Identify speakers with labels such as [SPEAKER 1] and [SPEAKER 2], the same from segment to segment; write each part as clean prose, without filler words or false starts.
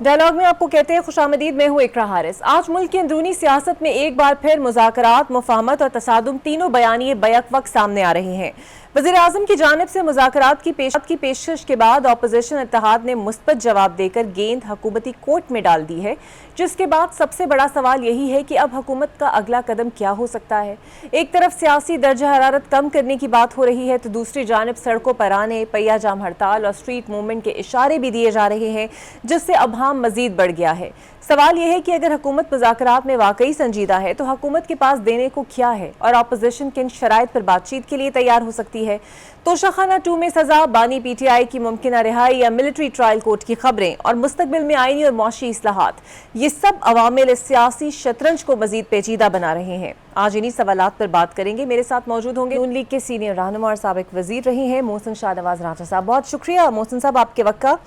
[SPEAKER 1] Dialogue में आपको कहते हैं खुशामदीद, मैं हूँ इकरा हारिस। आज मुल्क की अंदरूनी सियासत में एक बार फिर मुज़ाकरात, मुफाहमत और तसादुम तीनों बयानिए बैक वक्त सामने आ रहे हैं। वज़ीर आज़म की जानिब से मुज़ाकरात की पेशकश के बाद अपोजिशन इत्तेहाद ने मुस्बत जवाब देकर गेंद हुकूमती कोर्ट में डाल दी है, जिसके बाद सबसे बड़ा सवाल यही है कि अब हुकूमत का अगला कदम क्या हो सकता है। एक तरफ सियासी दर्जा हरारत कम करने की बात हो रही है तो दूसरी जानिब सड़कों पर आने, पहिया जाम हड़ताल और स्ट्रीट मूवमेंट के इशारे भी दिए जा रहे हैं, जिससे अबहाम मजीद बढ़ गया है। सवाल यह है कि अगर हुकूमत मुज़ाकरात में वाकई संजीदा है तो हुकूमत के पास देने को क्या है और अपोजिशन किन शराइत पर बातचीत के लिए तैयार हो सकती है। तोशाखाना 2 में सजा, बानी PTI की मुमकिना रिहाई या मिलिट्री ट्रायल कोर्ट की खबरें और मुस्तकबिल में आईनी और मौशी इस्लाहात, ये सब अवामिल इस सियासी शतरंज को मजीद पेचीदा बना रहे हैं। आज इन्हीं सवालात पर बात करेंगे। मेरे साथ मौजूद होंगे नून लीग के सीनियर रहनुमा और साबिक वजीर रहे हैं मोहसिन शाहनवाज राठा साहब। बहुत शुक्रिया मोहसिन साहब आपके वक्त का।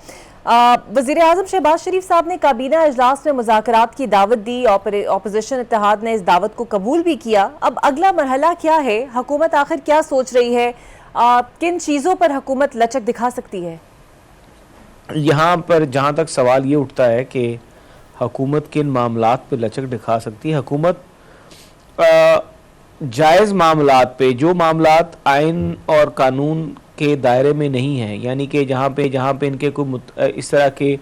[SPEAKER 1] वज़ीर आज़म शहबाज शरीफ साहब ने काबीना इजलास में मुज़ाकरात की दावत दी, अपोजिशन इत्तेहाद ने इस दावत को कबूल भी किया। अब अगला मरहला क्या है? हुकूमत आखिर क्या सोच रही है? किन चीज़ों पर हुकूमत लचक दिखा सकती है?
[SPEAKER 2] यहाँ पर जहाँ तक सवाल ये उठता है कि हुकूमत किन मामलात पे लचक दिखा सकती है, हुकूमत जायज़ मामलात पे, जो मामलात आइन और कानून के दायरे में नहीं हैं, यानी कि जहाँ पे इनके कोई इस तरह के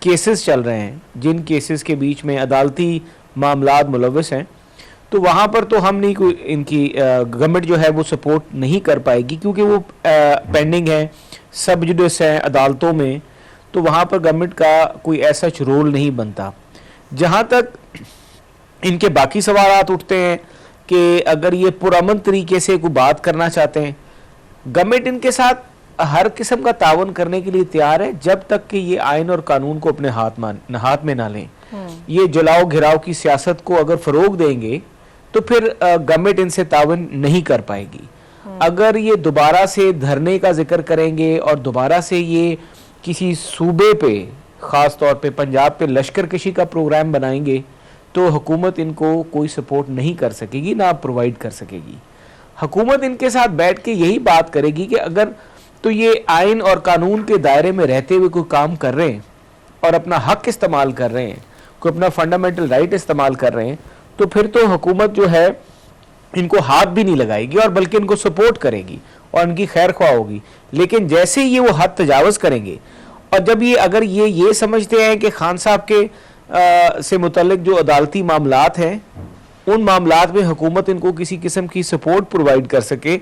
[SPEAKER 2] केसेस चल रहे हैं, जिन केसेस के बीच में अदालती मामलात मुलव्वस हैं, तो वहाँ पर तो हम नहीं, कोई इनकी गवर्नमेंट जो है वो सपोर्ट नहीं कर पाएगी, क्योंकि वो पेंडिंग है, सब जुडिस है अदालतों में, तो वहाँ पर गवर्नमेंट का कोई ऐसा रोल नहीं बनता। जहाँ तक इनके बाकी सवालात उठते हैं कि अगर ये पुरअमन तरीके से कोई बात करना चाहते हैं, गवर्नमेंट इनके साथ हर किस्म का तावन करने के लिए तैयार है, जब तक कि ये आइन और कानून को अपने हाथ में ना लें। ये जलाओ घिराव की सियासत को अगर फरोग देंगे तो फिर गवर्नमेंट इनसे तावन नहीं कर पाएगी। अगर ये दोबारा से धरने का जिक्र करेंगे और दोबारा से ये किसी सूबे पे, ख़ास तौर पे पंजाब पे लश्कर कशी का प्रोग्राम बनाएंगे, तो हुकूमत इनको कोई सपोर्ट नहीं कर सकेगी, ना प्रोवाइड कर सकेगी। हुकूमत इनके साथ बैठ के यही बात करेगी कि अगर तो ये आइन और कानून के दायरे में रहते हुए कोई काम कर रहे हैं और अपना हक इस्तेमाल कर रहे हैं, कोई अपना फंडामेंटल राइट इस्तेमाल कर रहे हैं, तो फिर तो हुकूमत जो है इनको हाथ भी नहीं लगाएगी और बल्कि इनको सपोर्ट करेगी और इनकी खैर ख्वाह होगी। लेकिन जैसे ही ये वो हद तजावज़ करेंगे और जब ये अगर ये समझते हैं कि खान साहब के से मुतल्लिक जो अदालती मामलात हैं, उन मामलात में हुकूमत इनको किसी किस्म की सपोर्ट प्रोवाइड कर सके,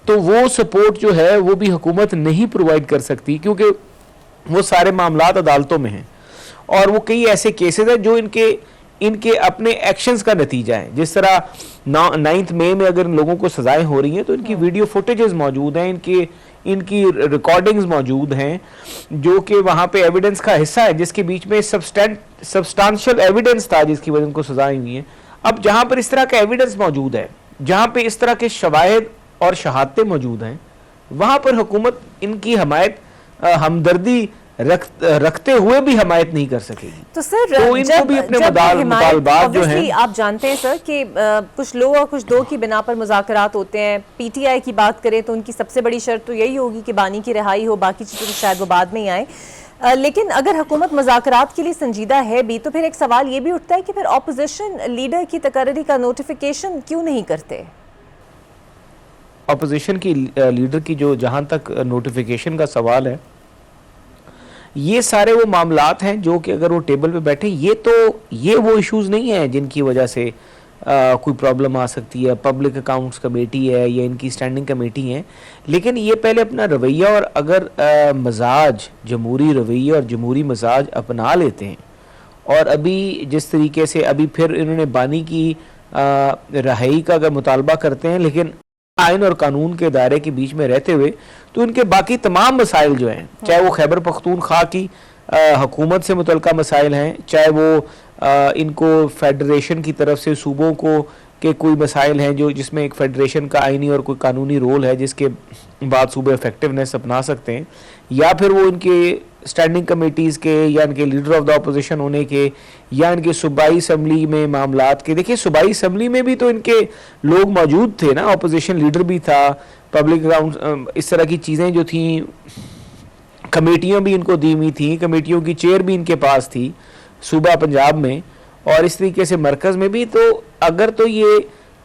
[SPEAKER 2] तो वो सपोर्ट जो है वो भी हुकूमत नहीं प्रोवाइड कर सकती, क्योंकि वो सारे मामलात अदालतों में हैं और वो कई ऐसे केसेस हैं जो इनके अपने एक्शंस का नतीजा है। जिस तरह 9 मई में अगर इन लोगों को सजाएं हो रही हैं तो इनकी वीडियो फुटेजेस मौजूद हैं, इनकी रिकॉर्डिंग्स मौजूद हैं, जो कि वहाँ पे एविडेंस का हिस्सा है, जिसके बीच में सब्सटेंशियल एविडेंस था जिसकी वजह इनको सजाएं हुई हैं। अब जहाँ पर इस तरह का एविडेंस मौजूद है, जहाँ पे इस तरह के शवाहिद और शहादतें मौजूद हैं, वहाँ पर हुकूमत इनकी हमायत, हमदर्दी रखते हुए भी हमायत नहीं कर सकेगी।
[SPEAKER 1] तो सर,
[SPEAKER 2] तो इनको भी अपने मुतालबात जो हैं,
[SPEAKER 1] आप जानते हैं सर कि कुछ लोग और कुछ दो की बिना पर मुज़ाकरात होते हैं। PTI की बात करें तो उनकी सबसे बड़ी शर्त तो यही होगी कि बानी की रिहाई हो, बाकी चीज़ें तो शायद वो बाद में ही आए। लेकिन अगर हुकूमत मुज़ाकरात के लिए संजीदा है भी, तो फिर एक सवाल ये भी उठता है कि फिर अपोजिशन लीडर की तकर्री का नोटिफिकेशन क्यों नहीं करते?
[SPEAKER 2] अपोजिशन की लीडर की जो, जहाँ तक नोटिफिकेशन का सवाल है, ये सारे वो मामलात हैं जो कि अगर वो टेबल पे बैठे, ये वो इश्यूज़ नहीं हैं जिनकी वजह से कोई प्रॉब्लम आ सकती है। पब्लिक अकाउंट्स कमेटी है या इनकी स्टैंडिंग कमेटी है, लेकिन ये पहले अपना रवैया और अगर मजाज, जमहूरी रवैया और जमहूरी मजाज अपना लेते हैं, और अभी जिस तरीके से अभी फिर इन्होंने बानी की रहाई का अगर मुतालबा करते हैं, लेकिन आइन और कानून के दायरे के बीच में रहते हुए, तो इनके बाकी तमाम मसाइल जो हैं, चाहे वो खैबर पख्तूनख्वा की हुकूमत से मुतल्लिका मसाइल हैं, चाहे वो इनको फेडरेशन की तरफ से सूबों को के कोई मसाइल हैं जो जिसमें एक फेडरेशन का आइनी और कोई कानूनी रोल है जिसके बाद सूबे इफेक्टिवनेस अपना सकते हैं, या फिर वो इनके स्टैंडिंग कमेटीज़ के या इनके लीडर ऑफ द अपोजिशन होने के या इनके सूबाई असम्बली में मामलात के। देखिए, सूबाई असम्बली में भी तो इनके लोग मौजूद थे ना, अपोजिशन लीडर भी था, पब्लिक अकाउंट, इस तरह की चीज़ें जो थी کمیٹیاں بھی ان کو دی ہوئی تھیں, کمیٹیوں کی چیئر بھی ان کے پاس تھی صوبہ پنجاب میں اور اس طریقے سے مرکز میں بھی. تو اگر تو یہ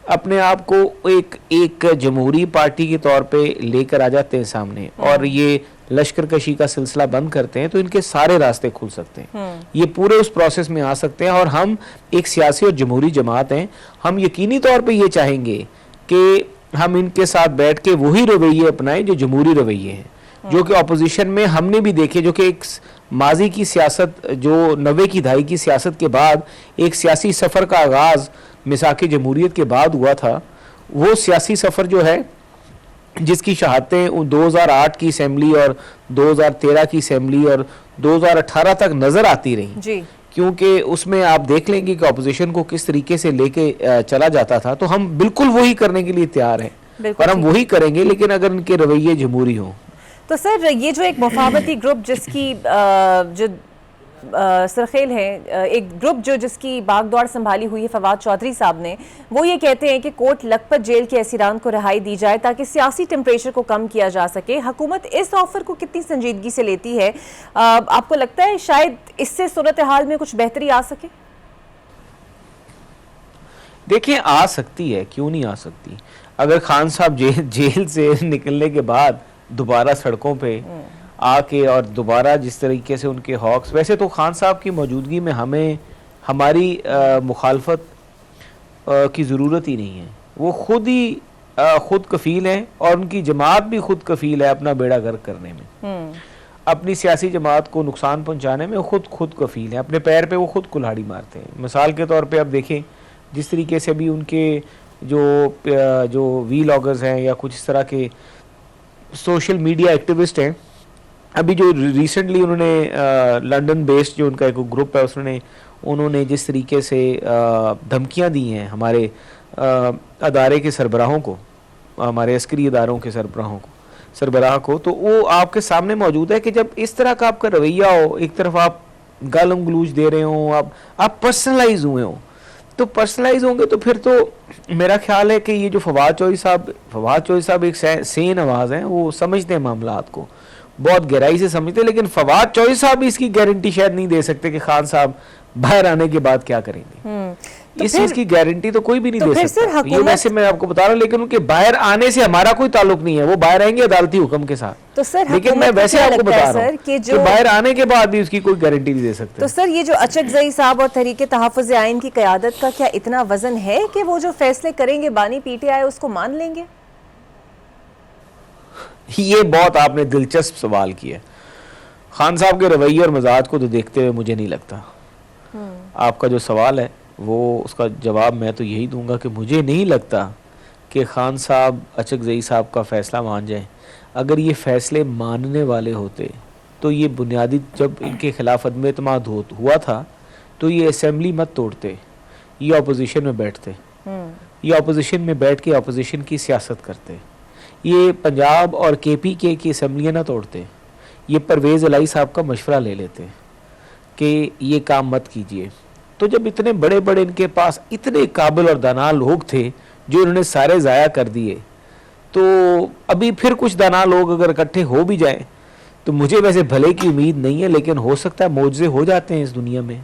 [SPEAKER 2] اپنے آپ کو ایک جمہوری پارٹی کے طور پہ لے کر آ جاتے ہیں سامنے اور یہ لشکر کشی کا سلسلہ بند کرتے ہیں تو ان کے سارے راستے کھل سکتے ہیں, یہ پورے اس پروسیس میں آ سکتے ہیں. اور ہم ایک سیاسی اور جمہوری جماعت ہیں, ہم یقینی طور پہ یہ چاہیں گے کہ ہم ان کے ساتھ بیٹھ کے وہی رویے اپنائیں جو جمہوری رویے ہیں, جو کہ اپوزیشن میں ہم نے بھی دیکھے, جو کہ ایک ماضی کی سیاست, جو 90 کی دہائی کی سیاست کے بعد ایک سیاسی سفر کا آغاز مساق جمہوریت کے بعد ہوا تھا. وہ سیاسی سفر جو ہے جس کی شہادتیں 2008 کی اسمبلی اور 2013 کی اسمبلی اور 2018 تک نظر آتی رہیں
[SPEAKER 1] جی,
[SPEAKER 2] کیونکہ اس میں آپ دیکھ لیں گے کہ اپوزیشن کو کس طریقے سے لے کے چلا جاتا تھا. تو ہم بالکل وہی کرنے کے لیے تیار ہیں اور ہم وہی کریں گے, لیکن اگر ان کے رویے جمہوری ہوں.
[SPEAKER 1] تو سر یہ جو ایک مفاہمتی گروپ جس کی جو سرخیل ہے, ایک گروپ جو جس کی باغ دوڑ سنبھالی ہوئی ہے فواد چودھری صاحب نے, وہ یہ کہتے ہیں کہ کوٹ لکھپت جیل کے اسیران کو رہائی دی جائے تاکہ سیاسی ٹیمپریچر کو کم کیا جا سکے. حکومت اس آفر کو کتنی سنجیدگی سے لیتی ہے؟ آپ کو لگتا ہے شاید اس سے صورتحال میں کچھ بہتری آ سکے؟
[SPEAKER 2] دیکھیں آ سکتی ہے, کیوں نہیں آ سکتی. اگر خان صاحب جیل سے نکلنے کے بعد دوبارہ سڑکوں پہ آ کے اور دوبارہ جس طریقے سے ان کے ہاکس, ویسے تو خان صاحب کی موجودگی میں ہمیں ہماری مخالفت کی ضرورت ہی نہیں ہے. وہ خود کفیل ہیں اور ان کی جماعت بھی خود کفیل ہے اپنا بیڑا غرق کرنے میں, اپنی سیاسی جماعت کو نقصان پہنچانے میں خود کفیل ہیں, اپنے پیر پہ وہ خود کلہاڑی مارتے ہیں. مثال کے طور پہ اب دیکھیں جس طریقے سے بھی ان کے جو وی لاگرز ہیں یا کچھ اس طرح کے سوشل میڈیا ایکٹیوسٹ ہیں, ابھی جو ریسنٹلی انہوں نے لنڈن بیسڈ جو ان کا ایک گروپ ہے انہوں نے جس طریقے سے دھمکیاں دی ہیں ہمارے ادارے کے سربراہوں کو, ہمارے عسکری اداروں کے سربراہ کو, تو وہ آپ کے سامنے موجود ہے کہ جب اس طرح کا آپ کا رویہ ہو, ایک طرف آپ گالم گلوچ دے رہے ہوں, آپ پرسنلائز ہوئے ہوں, تو پرسنلائز ہوں گے تو پھر تو میرا خیال ہے کہ یہ جو فواد چودھری صاحب ایک سین آواز ہیں, وہ سمجھتے ہیں معاملات کو, بہت گہرائی سے سمجھتے ہیں, لیکن فواد چودھری صاحب بھی اس کی گارنٹی شاید نہیں دے سکتے کہ خان صاحب باہر آنے کے بعد کیا کریں گے. اس چیز کی گارنٹی تو کوئی بھی نہیں دے سکتا. یہ ویسے میں آپ کو بتا رہا ہوں, لیکن ان کے باہر آنے سے ہمارا کوئی تعلق نہیں ہے, وہ باہر آئیں گے عدالتی حکم کے ساتھ. لیکن میں ویسے آپ کو بتا رہا ہوں کہ باہر آنے کے بعد بھی اس کی کوئی گارنٹی نہیں دے سکتے.
[SPEAKER 1] تو سر یہ جو اچکزئی صاحب اور تحریک تحفظ آئین کی قیادت کا کیا اتنا وزن ہے کہ وہ جو فیصلے کریں گے بانی پی ٹی آئی اس کو مان لیں گے؟
[SPEAKER 2] یہ بہت آپ نے دلچسپ سوال کیا. خان صاحب کے رویے اور مزاج کو تو دیکھتے ہوئے مجھے نہیں لگتا. آپ کا جو سوال ہے وہ اس کا جواب میں تو یہی دوں گا کہ مجھے نہیں لگتا کہ خان صاحب اچکزئی صاحب کا فیصلہ مان جائیں. اگر یہ فیصلے ماننے والے ہوتے تو یہ بنیادی, جب ان کے خلاف عدم اعتماد ہوا تھا تو یہ اسمبلی مت توڑتے, یہ اپوزیشن میں بیٹھتے, یہ اپوزیشن میں بیٹھ کے اپوزیشن کی سیاست کرتے, یہ پنجاب اور کے پی کے کی اسمبلیاں نہ توڑتے, یہ پرویز الہی صاحب کا مشورہ لے لیتے کہ یہ کام مت کیجئے. تو جب اتنے بڑے ان کے پاس اتنے قابل اور دانا لوگ تھے جو انہوں نے سارے ضائع کر دیے, تو ابھی پھر کچھ دانا لوگ اگر اکٹھے ہو بھی جائیں تو مجھے ویسے بھلے کی امید نہیں ہے, لیکن ہو سکتا ہے معجزے ہو جاتے ہیں اس دنیا میں.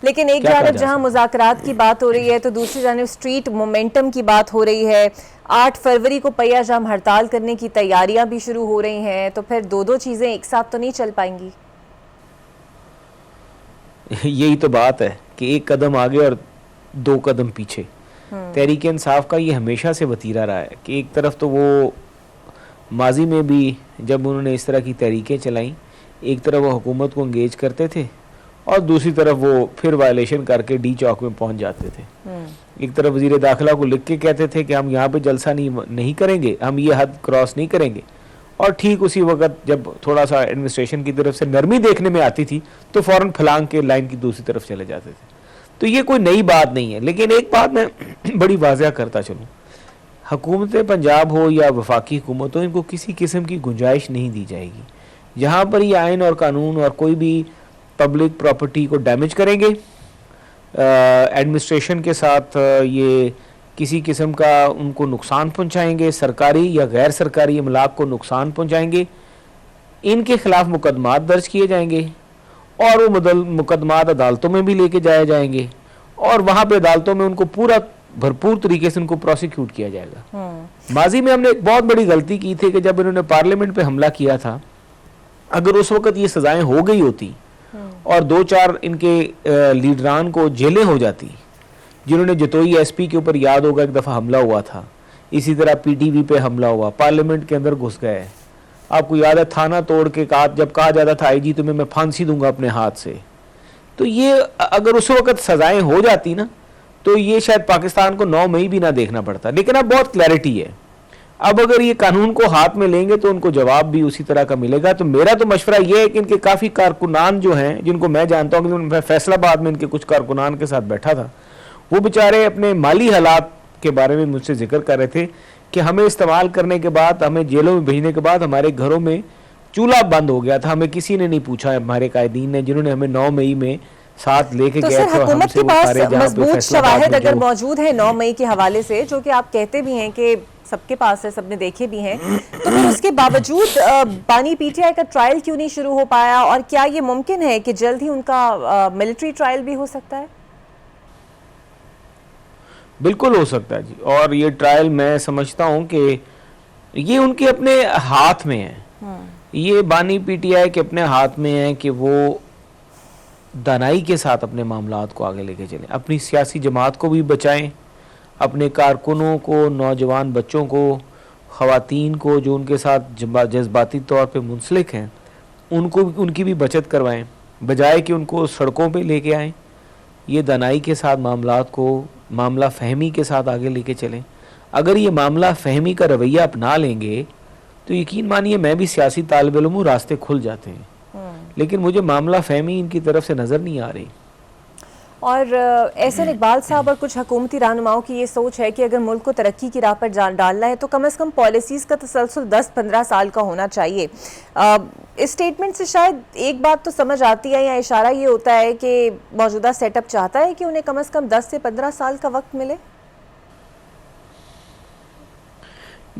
[SPEAKER 1] لیکن ایک جانب جہاں مذاکرات کی بات ہو رہی ہے تو دوسری جانب سٹریٹ مومنٹم کی بات ہو رہی ہے. 8 فروری کو پہیہ جام ہڑتال کرنے کی تیاریاں بھی شروع ہو رہی ہیں, تو پھر دو چیزیں ایک ساتھ تو نہیں چل پائیں گی.
[SPEAKER 2] یہی تو بات ہے کہ ایک قدم آگے اور 2 قدم پیچھے. تحریک انصاف کا یہ ہمیشہ سے وتیرہ رہا ہے کہ ایک طرف تو وہ ماضی میں بھی جب انہوں نے اس طرح کی تحریکیں چلائیں, ایک طرف وہ حکومت کو انگیج کرتے تھے اور دوسری طرف وہ پھر وائلیشن کر کے ڈی چوک میں پہنچ جاتے تھے. ایک طرف وزیر داخلہ کو لکھ کے کہتے تھے کہ ہم یہاں پہ جلسہ نہیں کریں گے, ہم یہ حد کراس نہیں کریں گے, اور ٹھیک اسی وقت جب تھوڑا سا ایڈمنسٹریشن کی طرف سے نرمی دیکھنے میں آتی تھی تو فوراً پھلانگ کے لائن کی دوسری طرف چلے جاتے تھے. تو یہ کوئی نئی بات نہیں ہے, لیکن ایک بات میں بڑی واضح کرتا چلوں, حکومت پنجاب ہو یا وفاقی حکومت ہو, ان کو کسی قسم کی گنجائش نہیں دی جائے گی جہاں پر یہ آئین اور قانون اور کوئی بھی پبلک پراپرٹی کو ڈیمیج کریں گے, ایڈمنسٹریشن کے ساتھ یہ کسی قسم کا ان کو نقصان پہنچائیں گے, سرکاری یا غیر سرکاری املاک کو نقصان پہنچائیں گے, ان کے خلاف مقدمات درج کیے جائیں گے اور وہ مقدمات عدالتوں میں بھی لے کے جائے جائیں گے اور وہاں پہ عدالتوں میں ان کو پورا بھرپور طریقے سے ان کو پروسیکیوٹ کیا جائے گا. ماضی میں ہم نے ایک بہت بڑی غلطی کی تھی کہ جب انہوں نے پارلیمنٹ پہ حملہ کیا تھا, اگر اس وقت یہ سزائیں ہو گئی ہوتی اور 2-4 ان کے لیڈران کو جیلیں ہو جاتی, جنہوں نے جتوئی ایس پی کے اوپر یاد ہوگا ایک دفعہ حملہ ہوا تھا, اسی طرح پی ٹی وی پہ حملہ ہوا, پارلیمنٹ کے اندر گھس گئے, آپ کو یاد ہے تھانہ توڑ کے جب کہا جاتا تھا آئی جی تمہیں میں پھانسی دوں گا اپنے ہاتھ سے, تو یہ اگر اس وقت سزائیں ہو جاتی نا تو یہ شاید پاکستان کو 9 مئی بھی نہ دیکھنا پڑتا. لیکن اب بہت کلیئرٹی ہے, اب اگر یہ قانون کو ہاتھ میں لیں گے تو ان کو جواب بھی اسی طرح کا ملے گا. تو میرا تو مشورہ یہ ہے کہ ان کے کافی کارکنان جو ہیں, جن کو میں جانتا ہوں کہ میں فیصل آباد میں ان کے کچھ کارکنان کے ساتھ بیٹھا تھا, وہ بیچارے اپنے مالی حالات کے بارے میں مجھ سے ذکر کر رہے تھے کہ ہمیں استعمال کرنے کے بعد, ہمیں جیلوں میں بھیجنے کے بعد ہمارے گھروں میں چولہا بند ہو گیا تھا, ہمیں کسی نے نہیں پوچھا, ہمارے قائدین نے, جنہوں نے ہمیں 9 مئی میں ساتھ لے کے
[SPEAKER 1] تو
[SPEAKER 2] گئے
[SPEAKER 1] سر
[SPEAKER 2] تھے. اور ہم
[SPEAKER 1] حکومت
[SPEAKER 2] سے
[SPEAKER 1] کے
[SPEAKER 2] وہ
[SPEAKER 1] پاس
[SPEAKER 2] سارے جہاں پہ
[SPEAKER 1] مضبوط
[SPEAKER 2] فیصل آباد
[SPEAKER 1] شواہد
[SPEAKER 2] میں
[SPEAKER 1] اگر
[SPEAKER 2] جو
[SPEAKER 1] موجود ہیں 9 مئی کے حوالے سے, جو کہ آپ کہتے بھی ہیں کہ سب کے پاس ہے, سب نے دیکھے بھی ہیں, تو پھر اس کے باوجود بانی پی ٹی آئی کا ٹرائل کیوں نہیں شروع ہو پایا, اور کیا یہ ممکن ہے کہ جلد ہی ان کا ملٹری ٹرائل بھی ہو سکتا ہے؟
[SPEAKER 2] بالکل ہو سکتا ہے جی, اور یہ ٹرائل میں سمجھتا ہوں کہ یہ ان کے اپنے ہاتھ میں ہے, یہ بانی پی ٹی آئی کے اپنے ہاتھ میں ہے کہ وہ دانائی کے ساتھ اپنے معاملات کو آگے لے کے چلیں, اپنی سیاسی جماعت کو بھی بچائیں, اپنے کارکنوں کو, نوجوان بچوں کو, خواتین کو جو ان کے ساتھ جذباتی طور پہ منسلک ہیں, ان کی بھی بچت کروائیں, بجائے کہ ان کو سڑکوں پہ لے کے آئیں. یہ دانائی کے ساتھ معاملات کو معاملہ فہمی کے ساتھ آگے لے کے چلیں. اگر یہ معاملہ فہمی کا رویہ اپنا لیں گے تو یقین مانیے میں بھی سیاسی طالب علم ہوں, راستے کھل جاتے ہیں. لیکن مجھے معاملہ فہمی ان کی طرف سے نظر نہیں آ رہی.
[SPEAKER 1] اور احسن اقبال صاحب اور کچھ حکومتی رہنماؤں کی یہ سوچ ہے کہ اگر ملک کو ترقی کی راہ پر ڈالنا ہے تو کم از کم پالیسیز کا تسلسل 10-15 سال کا ہونا چاہیے. اس سٹیٹمنٹ سے شاید ایک بات تو سمجھ آتی ہے, یا اشارہ یہ ہوتا ہے کہ موجودہ سیٹ اپ چاہتا ہے کہ انہیں کم از کم 10 سے 15 سال کا وقت ملے.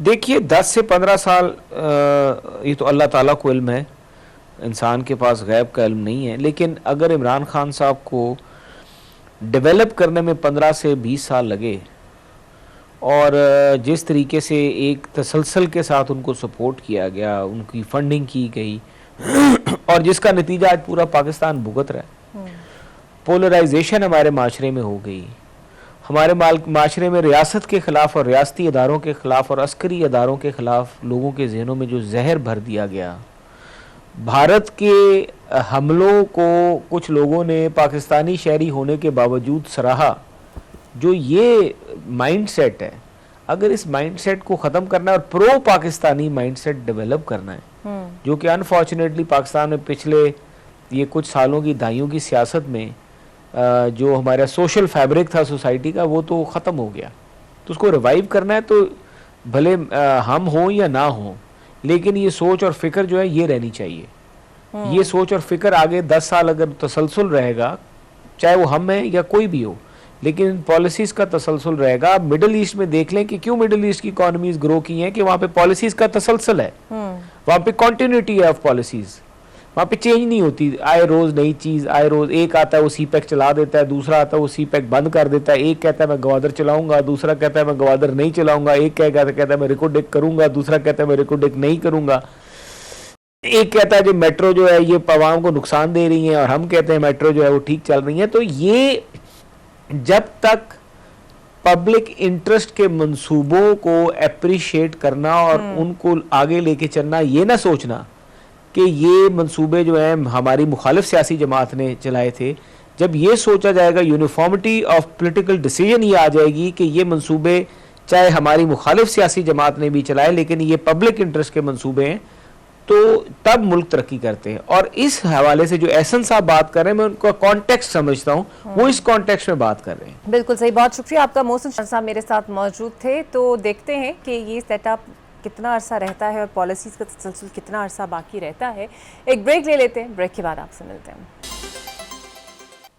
[SPEAKER 2] دیکھیے 10 سے 15 سال یہ تو اللہ تعالیٰ کو علم ہے, انسان کے پاس غیب کا علم نہیں ہے. لیکن اگر عمران خان صاحب کو ڈیولپ کرنے میں 15 سے 20 سال لگے اور جس طریقے سے ایک تسلسل کے ساتھ ان کو سپورٹ کیا گیا, ان کی فنڈنگ کی گئی, اور جس کا نتیجہ آج پورا پاکستان بھگت رہا ہے, پولرائزیشن ہمارے معاشرے میں ہو گئی, ہمارے معاشرے میں ریاست کے خلاف اور ریاستی اداروں کے خلاف اور عسکری اداروں کے خلاف لوگوں کے ذہنوں میں جو زہر بھر دیا گیا, بھارت کے حملوں کو کچھ لوگوں نے پاکستانی شہری ہونے کے باوجود سراہا. جو یہ مائنڈ سیٹ ہے, اگر اس مائنڈ سیٹ کو ختم کرنا ہے اور پرو پاکستانی مائنڈ سیٹ ڈیولپ کرنا ہے, جو کہ انفارچونیٹلی پاکستان میں پچھلے یہ کچھ سالوں کی دہائیوں کی سیاست میں جو ہمارا سوشل فیبرک تھا سوسائٹی کا, وہ تو ختم ہو گیا. تو اس کو ریوائیو کرنا ہے تو بھلے ہم ہوں یا نہ ہوں, لیکن یہ سوچ اور فکر جو ہے یہ رہنی چاہیے. یہ سوچ اور فکر آگے 10 سال اگر تسلسل رہے گا, چاہے وہ ہم ہیں یا کوئی بھی ہو, لیکن پالیسیز کا تسلسل رہے گا. مڈل ایسٹ میں دیکھ لیں کہ کیوں مڈل ایسٹ کی اکانومیز گرو کی ہیں, کہ وہاں پہ پالیسیز کا تسلسل ہے, وہاں پہ کنٹینیوٹی ہے آف پالیسیز, وہاں پہ چینج نہیں ہوتی. آئے روز نئی چیز, آئے روز ایک آتا ہے وہ سی پیک چلا دیتا ہے, دوسرا آتا ہے وہ سی پیک بند کر دیتا ہے, ایک کہتا ہے میں گوادر چلاؤں گا, دوسرا کہتا ہے میں گوادر نہیں چلاؤں گا, ایک کہتا ہے میں ریکوڈک کروں گا, دوسرا کہتا ہے میں ریکوڈک نہیں کروں گا, ایک کہتا ہے جو میٹرو جو ہے یہ عوام کو نقصان دے رہی ہیں, اور ہم کہتے ہیں میٹرو جو ہے وہ ٹھیک چل رہی ہیں. تو یہ جب تک پبلک انٹرسٹ کے منصوبوں کو اپریشیٹ کرنا اور ان کو آگے لے کے چلنا, یہ نہ سوچنا کہ یہ منصوبے جو ہیں ہماری مخالف سیاسی جماعت نے چلائے تھے, جب یہ سوچا جائے گا یونیفارمٹی آف پولیٹیکل ڈیسیجن یہ آ جائے گی کہ یہ منصوبے چاہے ہماری مخالف سیاسی جماعت نے بھی چلائے لیکن یہ پبلک انٹرسٹ کے منصوبے ہیں, تو تب ملک ترقی کرتے ہیں. اور اس حوالے سے جو احسن صاحب بات کر رہے ہیں, میں ان کا کانٹیکسٹ سمجھتا ہوں, وہ اس کانٹیکسٹ میں بات کر رہے ہیں.
[SPEAKER 1] بالکل صحیح, بہت شکریہ آپ کا. محسن شاہ صاحب میرے ساتھ موجود تھے. تو دیکھتے ہیں کہ یہ سیٹ اپ کتنا عرصہ رہتا ہے اور پالیسیز کا تسلسل کتنا عرصہ باقی رہتا ہے. ایک بریک لے لیتے ہیں, بریک کے بعد آپ سے ملتے ہیں.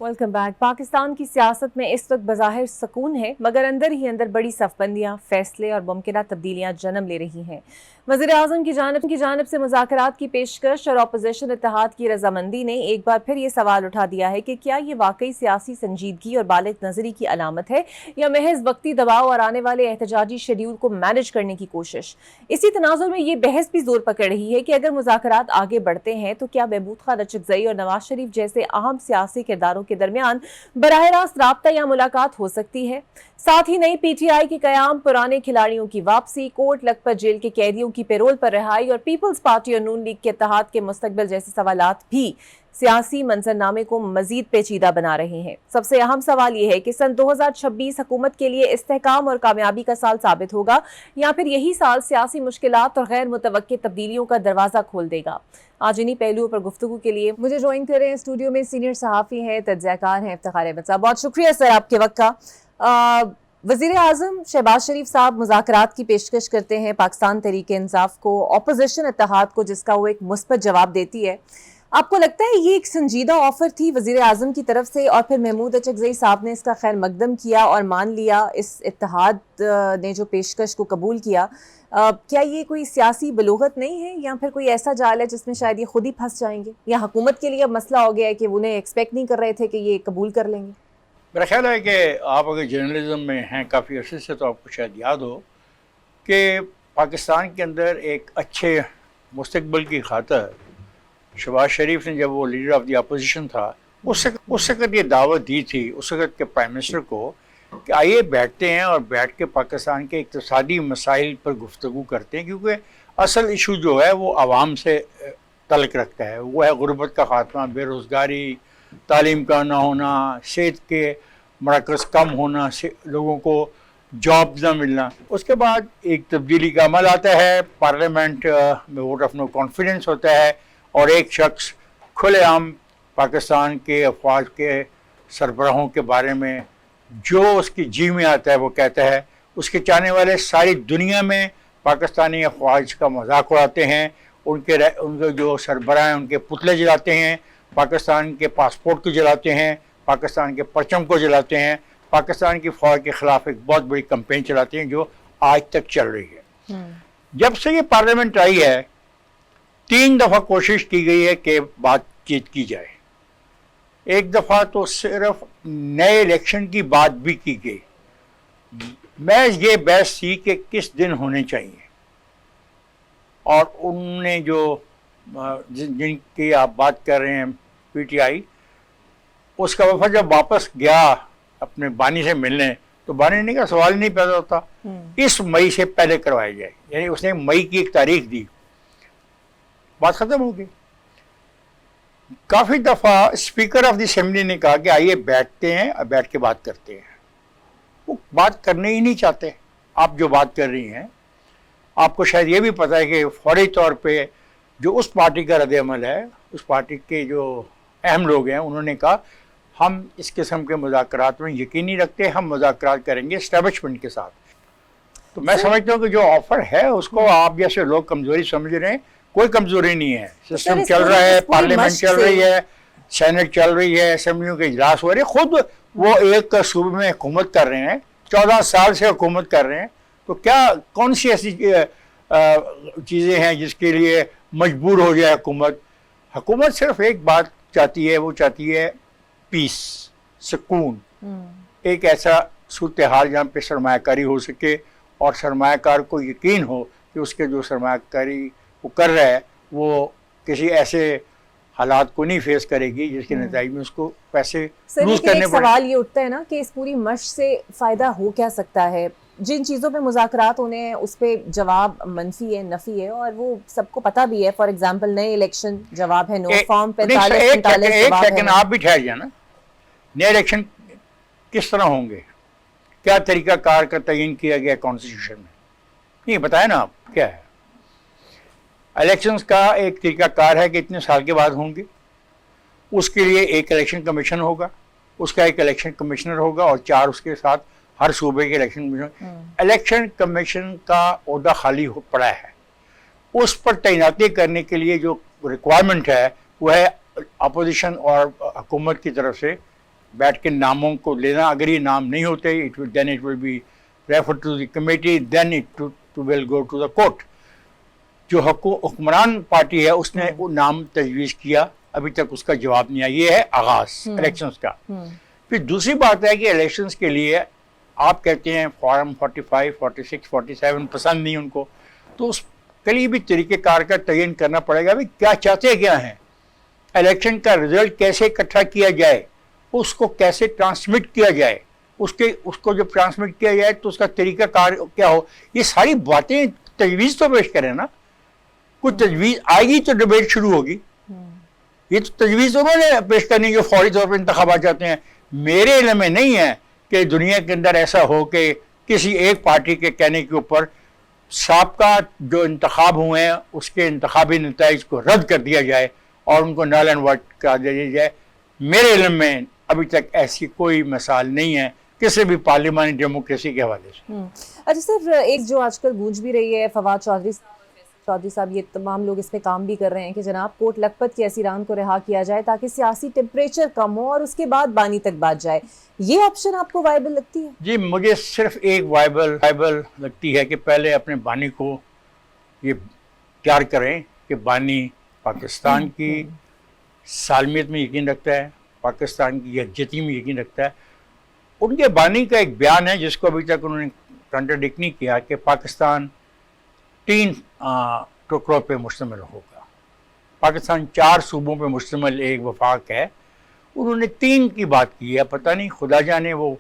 [SPEAKER 1] Welcome back. पाकिस्तान की सियासत में इस वक्त बज़ाहिर सुकून है, मगर अंदर ही अंदर बड़ी सफबंदियां, फैसले और मुमकिन तब्दीलियां जन्म ले रही हैं। वज़ीर आज़म की जानिब से मुज़ाकरात की पेशकश और अपोजिशन इत्तेहाद की रजामंदी ने एक बार फिर ये सवाल उठा दिया है कि क्या ये वाकई सियासी संजीदगी और बालिग नज़री की अलामत है या महज वक्ती दबाव और आने वाले एहतजाजी शेड्यूल को मैनेज करने की कोशिश। इसी तनाजुर में ये बहस भी जोर पकड़ रही है कि अगर मुज़ाकरात आगे बढ़ते हैं तो क्या महमूद खान अचकज़ई और नवाज शरीफ जैसे अहम सियासी किरदारों के दरमियान बराह रास्त राब्ता या मुलाकात हो सकती है। साथ ही नई पीटीआई की कयाम, पुराने खिलाड़ियों की वापसी, कोट लखपत जेल के कैदियों की पेरोल पर रिहाई और पीपल्स पार्टी और नून लीग के इत्तेहाद के मुस्तकबिल जैसे सवालात भी सियासी मंजरनामे को मजीद पेचीदा बना रहे हैं। सबसे अहम सवाल यह है कि सन 2026 हुकूमत के लिए इस्तेहकाम और कामयाबी का साल साबित होगा या फिर यही साल सियासी मुश्किलात और गैर मुतवक्की तब्दीलियों का दरवाजा खोल देगा। आज इन्हीं पहलुओं पर गुफ्तगू के लिए मुझे ज्वाइन कर रहे हैं स्टूडियो में सीनियर सहाफ़ी हैं, तज्ज़ियाकार हैं इफ्तिखार अहमद साहब। बहुत शुक्रिया सर आपके वक्त का। वज़ीर आज़म शहबाज शरीफ साहब मुज़ाकरात की पेशकश करते हैं पाकिस्तान तहरीक इंसाफ को, अपोजिशन इत्तेहाद को, जिसका वो एक मुस्बत जवाब देती है। आपको लगता है ये एक संजीदा ऑफर थी वज़ीर आज़म की तरफ से और फिर महमूद अचकज़ई साहब ने इसका खैर मकदम किया और मान लिया, इस इत्तेहाद ने जो पेशकश को कबूल किया? क्या ये कोई सियासी बलोगत नहीं है या फिर कोई ऐसा जाल है जिसमें शायद ये खुद ही फंस जाएंगे, या हुकूमत के लिए अब मसला हो गया है कि उन्हें एक्सपेक्ट नहीं कर रहे थे कि ये कबूल कर लेंगे?
[SPEAKER 3] मेरा ख्याल है कि आप अगर जर्नलिज्म में हैं काफ़ी अरसे से तो आपको शायद याद हो कि पाकिस्तान के अंदर एक अच्छे मुस्तकबिल की खातिर शहबाज शरीफ ने, जब वो लीडर ऑफ द अपोजिशन था, उस वक्त ये दावत दी थी उस वक्त के प्राइम मिनिस्टर को कि आइए बैठते हैं और बैठ के पाकिस्तान के इक़्तिसादी मसाइल पर गुफ्तगू करते हैं, क्योंकि असल इशू जो है वो आवाम से तल्लुक़ रखता है। वो है गुर्बत का ख़ात्मा, बेरोज़गारी, तालीम का ना होना, सेहत के मरकज़ कम होना, लोगों को जॉब ना मिलना। उसके बाद एक तब्दीली का अमल आता है, पार्लियामेंट में वोट ऑफ नो कॉन्फिडेंस होता है और एक शख्स खुलेआम पाकिस्तान के अफवाज के सरबराहों के बारे में जो उसकी जी में आता है वो कहता है। उसके चाहने वाले सारी दुनिया में पाकिस्तानी अफवाज का मजाक उड़ाते हैं, उनके जो सरबराह हैं उनके पुतले जलाते हैं, पाकिस्तान के पासपोर्ट को जलाते हैं, पाकिस्तान के परचम को जलाते हैं, पाकिस्तान की फ़ौज के ख़िलाफ़ एक बहुत बड़ी कैंपेन चलाते हैं जो आज तक चल रही है। जब से ये पार्लियामेंट आई है 3 दफ़ा कोशिश की गई है कि बातचीत की जाए। एक दफ़ा तो सिर्फ नए इलेक्शन की बात भी की गई। मैं ये बहस थी कि किस दिन होने चाहिए, और उनने जो जिनकी आप बात कर रहे हैं पीटीआई, उसका वफद जब वापस गया अपने बानी से मिलने तो बानी ने कहा सवाल नहीं पैदा होता, इस मई से पहले करवाया जाए। यानी उसने मई की एक तारीख दी, बात ख़त्म हो गई। काफ़ी दफ़ा स्पीकर ऑफ द असेंबली ने कहा कि आइए बैठते हैं और बैठ के बात करते हैं। वो बात करने ही नहीं चाहते। आप जो बात कर रही हैं, आपको शायद ये भी पता है कि फौरी तौर पे जो उस पार्टी का रद्द-ए-अमल है, उस पार्टी के जो अहम लोग हैं, उन्होंने कहा हम इस किस्म के मुज़ाकरात में यकीन नहीं रखते, हम मुज़ाकरात करेंगे एस्टेब्लिशमेंट के साथ। तो मैं समझता हूँ कि जो ऑफ़र है उसको आप जैसे लोग कमज़ोरी समझ रहे हैं, कोई कमज़ोरी नहीं है। सिस्टम चल रहा है, पार्लियामेंट चल रही है, सेनेट चल रही है, असेंबलियों के इजलास हो रहे हैं, खुद वो एक सूबे में हुकूमत कर रहे हैं, 14 साल से हुकूमत कर रहे हैं। तो क्या कौन सी ऐसी चीज़ें हैं जिसके लिए मजबूर हो जाए हुकूमत? हुकूमत सिर्फ एक बात चाहती है, वो चाहती है पीस, सुकून, एक ऐसा सूरत हाल जहाँ पे सरमायाकारी हो सके और सरमायाकार को यकीन हो कि उसके जो सरमायाकारी वो कर रहा है वो किसी ऐसे हालात को नहीं फेस करेगी जिसके नतीजे में उसको पैसे लूज करने पड़े।
[SPEAKER 1] सवाल ये उठता है ना कि इस पूरी मश से फ़ायदा हो क्या सकता है? जिन चीज़ों पे मुज़ाकरात होने हैं उस पे जवाब मनफी है, नफ़ी है, और वो सबको पता भी है। फॉर एग्जांपल नए इलेक्शन जवाब है, नो फॉर्म 45
[SPEAKER 3] एक सेकंड आप भी ठहर जाना। नए इलेक्शन किस तरह होंगे, क्या तरीका कार का तयन किया गया कॉन्स्टिट्यूशन में, नहीं बताया ना आप क्या है? इलेक्शंस का एक तरीका कार है कि इतने साल के बाद होंगे, उसके लिए एक इलेक्शन कमीशन होगा, उसका एक इलेक्शन कमिश्नर होगा और 4 उसके साथ हर सूबे के इलेक्शन कमीशन। इलेक्शन कमीशन का ओहदा खाली पड़ा है, उस पर तैनाती करने के लिए जो रिक्वायरमेंट है वो है अपोजिशन और हुकूमत की तरफ से बैठ के नामों को लेना, अगर ये नाम नहीं होते then it will be referred to the committee, then it will go to the court. जो हुक्मरान पार्टी है उसने वो नाम तजवीज़ किया, अभी तक उसका जवाब नहीं आया। ये है आगाज़ इलेक्शंस का। फिर दूसरी बात है कि इलेक्शंस के लिए आप कहते हैं फॉर्म 45, 46, 47 पसंद नहीं उनको, तो उसके लिए भी तरीक़ेकार का तयन करना पड़ेगा भी क्या चाहते क्या हैं, इलेक्शन का रिजल्ट कैसे इकट्ठा किया जाए, उसको कैसे ट्रांसमिट किया जाए, उसको जब ट्रांसमिट किया जाए तो उसका तरीक़ाकार क्या हो, ये सारी बातें तजवीज़ तो पेश करें ना। कुछ तजवीज़ आएगी तो डिबेट शुरू होगी। ये तो तजवीज़ उन्होंने पेश करनी जो फौरी तौर पर इंतखाबात जाते हैं। मेरे इल्म में नहीं है कि दुनिया के अंदर ऐसा हो कि किसी एक पार्टी के कहने के ऊपर साबका जो इंतखाब हुए हैं उसके इंतखाबी नताइज को रद्द कर दिया जाए और उनको नल एंड वाइड करा दिया जाए। मेरे इल्म में अभी तक ऐसी कोई मिसाल नहीं है किसी भी पार्लिमानी डेमोक्रेसी के हवाले से।
[SPEAKER 1] अच्छा सर, एक जो आजकल गूंज भी रही है, फवाद चौधरी साहब, ये तमाम लोग इस पे काम भी कर रहे हैं कि जनाब कोट लखपत की ऐसीरान को रिहा किया जाए ताकि सियासी टेम्परेचर कम हो और उसके बाद बानी तक बात जाए। ये ऑप्शन आपको वायबल लगती है? जी,
[SPEAKER 3] मुझे सिर्फ एक वायबल लगती है कि पहले अपने बानी को ये तैयार करें कि बानी पाकिस्तान की सालमियत में यकीन रखता है, पाकिस्तान की यकजहती में यकीन रखता है। उनके बानी का एक बयान है जिसको अभी तक उन्होंने कंट्राडिक्ट नहीं किया कि पाकिस्तान 3 टुकड़ों पे मुश्तमिल होगा। पाकिस्तान 4 सूबों पे मुश्तमिल एक वफाक है, उन्होंने 3 की बात की है। पता नहीं खुदा जाने वो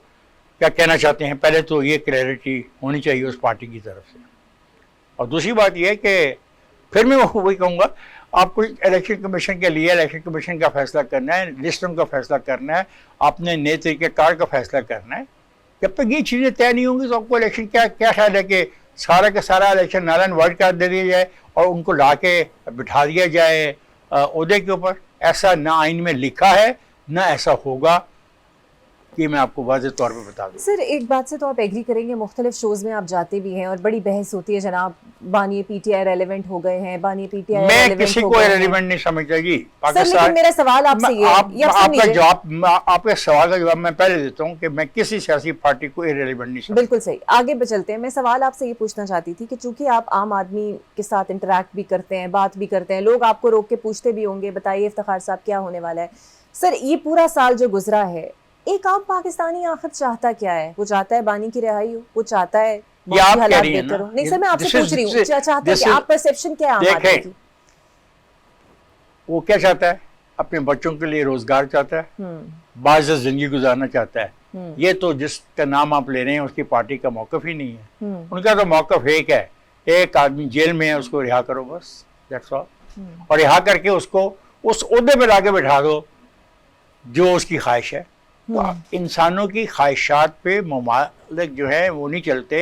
[SPEAKER 3] क्या कहना चाहते हैं। पहले तो ये क्लैरिटी होनी चाहिए उस पार्टी की तरफ से। और दूसरी बात यह है कि फिर मैं वही कहूँगा, आपको इलेक्शन कमीशन के लिए इलेक्शन कमीशन का फैसला करना है, लिस्टों का फैसला करना है, आपने नए तरीक़ेकार का फैसला करना है। जब तक ये चीज़ें तय नहीं होंगी तो आपको इलेक्शन क्या ख्याल है कि सारा का सारा इलेक्शन नल एंड वाइड कर दे दिया जाए और उनको ला के बिठा दिया जाए ओहदे के ऊपर? ऐसा ना आइन में लिखा है ना ऐसा होगा, कि मैं आपको वाज़ेह तौर पे बता दूं।
[SPEAKER 1] सर, एक बात से तो आप एग्री करेंगे, मुख्तलिफ शोज़ में आप जाते भी हैं और बड़ी बहस होती है जनाब, बानी पीटीआई रेलेवेंट हो गए हैं, बानी पीटीआई
[SPEAKER 3] मैं किसी को रेलेवेंट नहीं समझता जी।
[SPEAKER 1] पाकिस्तान, लेकिन मेरा सवाल आपसे ये
[SPEAKER 3] आपके सवाल का जवाब मैं पहले देता हूँ कि मैं किसी सियासी पार्टी को इरेलेवेंट नहीं समझता।
[SPEAKER 1] बिल्कुल सही, आगे चलते हैं। मैं सवाल आपसे ये पूछना चाहती थी कि चूंकि आप आम आदमी के साथ इंटरेक्ट भी करते हैं, बात भी करते हैं, लोग आपको रोक के पूछते भी होंगे, बताइए इफ्तिखार साहब क्या होने वाला है। सर, ये पूरा साल जो गुजरा है, एक आम पाकिस्तानी आखिर चाहता क्या है? वो चाहता है बानी की रिहाई हो, वो चाहता है हालात बेहतर हो? नहीं सर, मैं आपसे पूछ रही हूँ, चाहता है कि आप परसेप्शन क्या है आम आदमी की?
[SPEAKER 3] वो क्या चाहता है? अपने बच्चों के लिए रोजगार चाहता है, बाइज़्ज़त जिंदगी गुजारना चाहता है। ये तो जिसका नाम आप ले रहे हैं उसकी पार्टी का मौक़िफ़ ही नहीं है। उनका तो मौक़िफ़ एक है, एक आदमी जेल में है उसको रिहा करो, बस दैट्स ऑल। और रिहा करके उसको उस ओहदे पे लाके बैठा दो जो उसकी ख्वाहिश है। तो इंसानों की ख्वाहिशात पे ममालिक जो है वो नहीं चलते।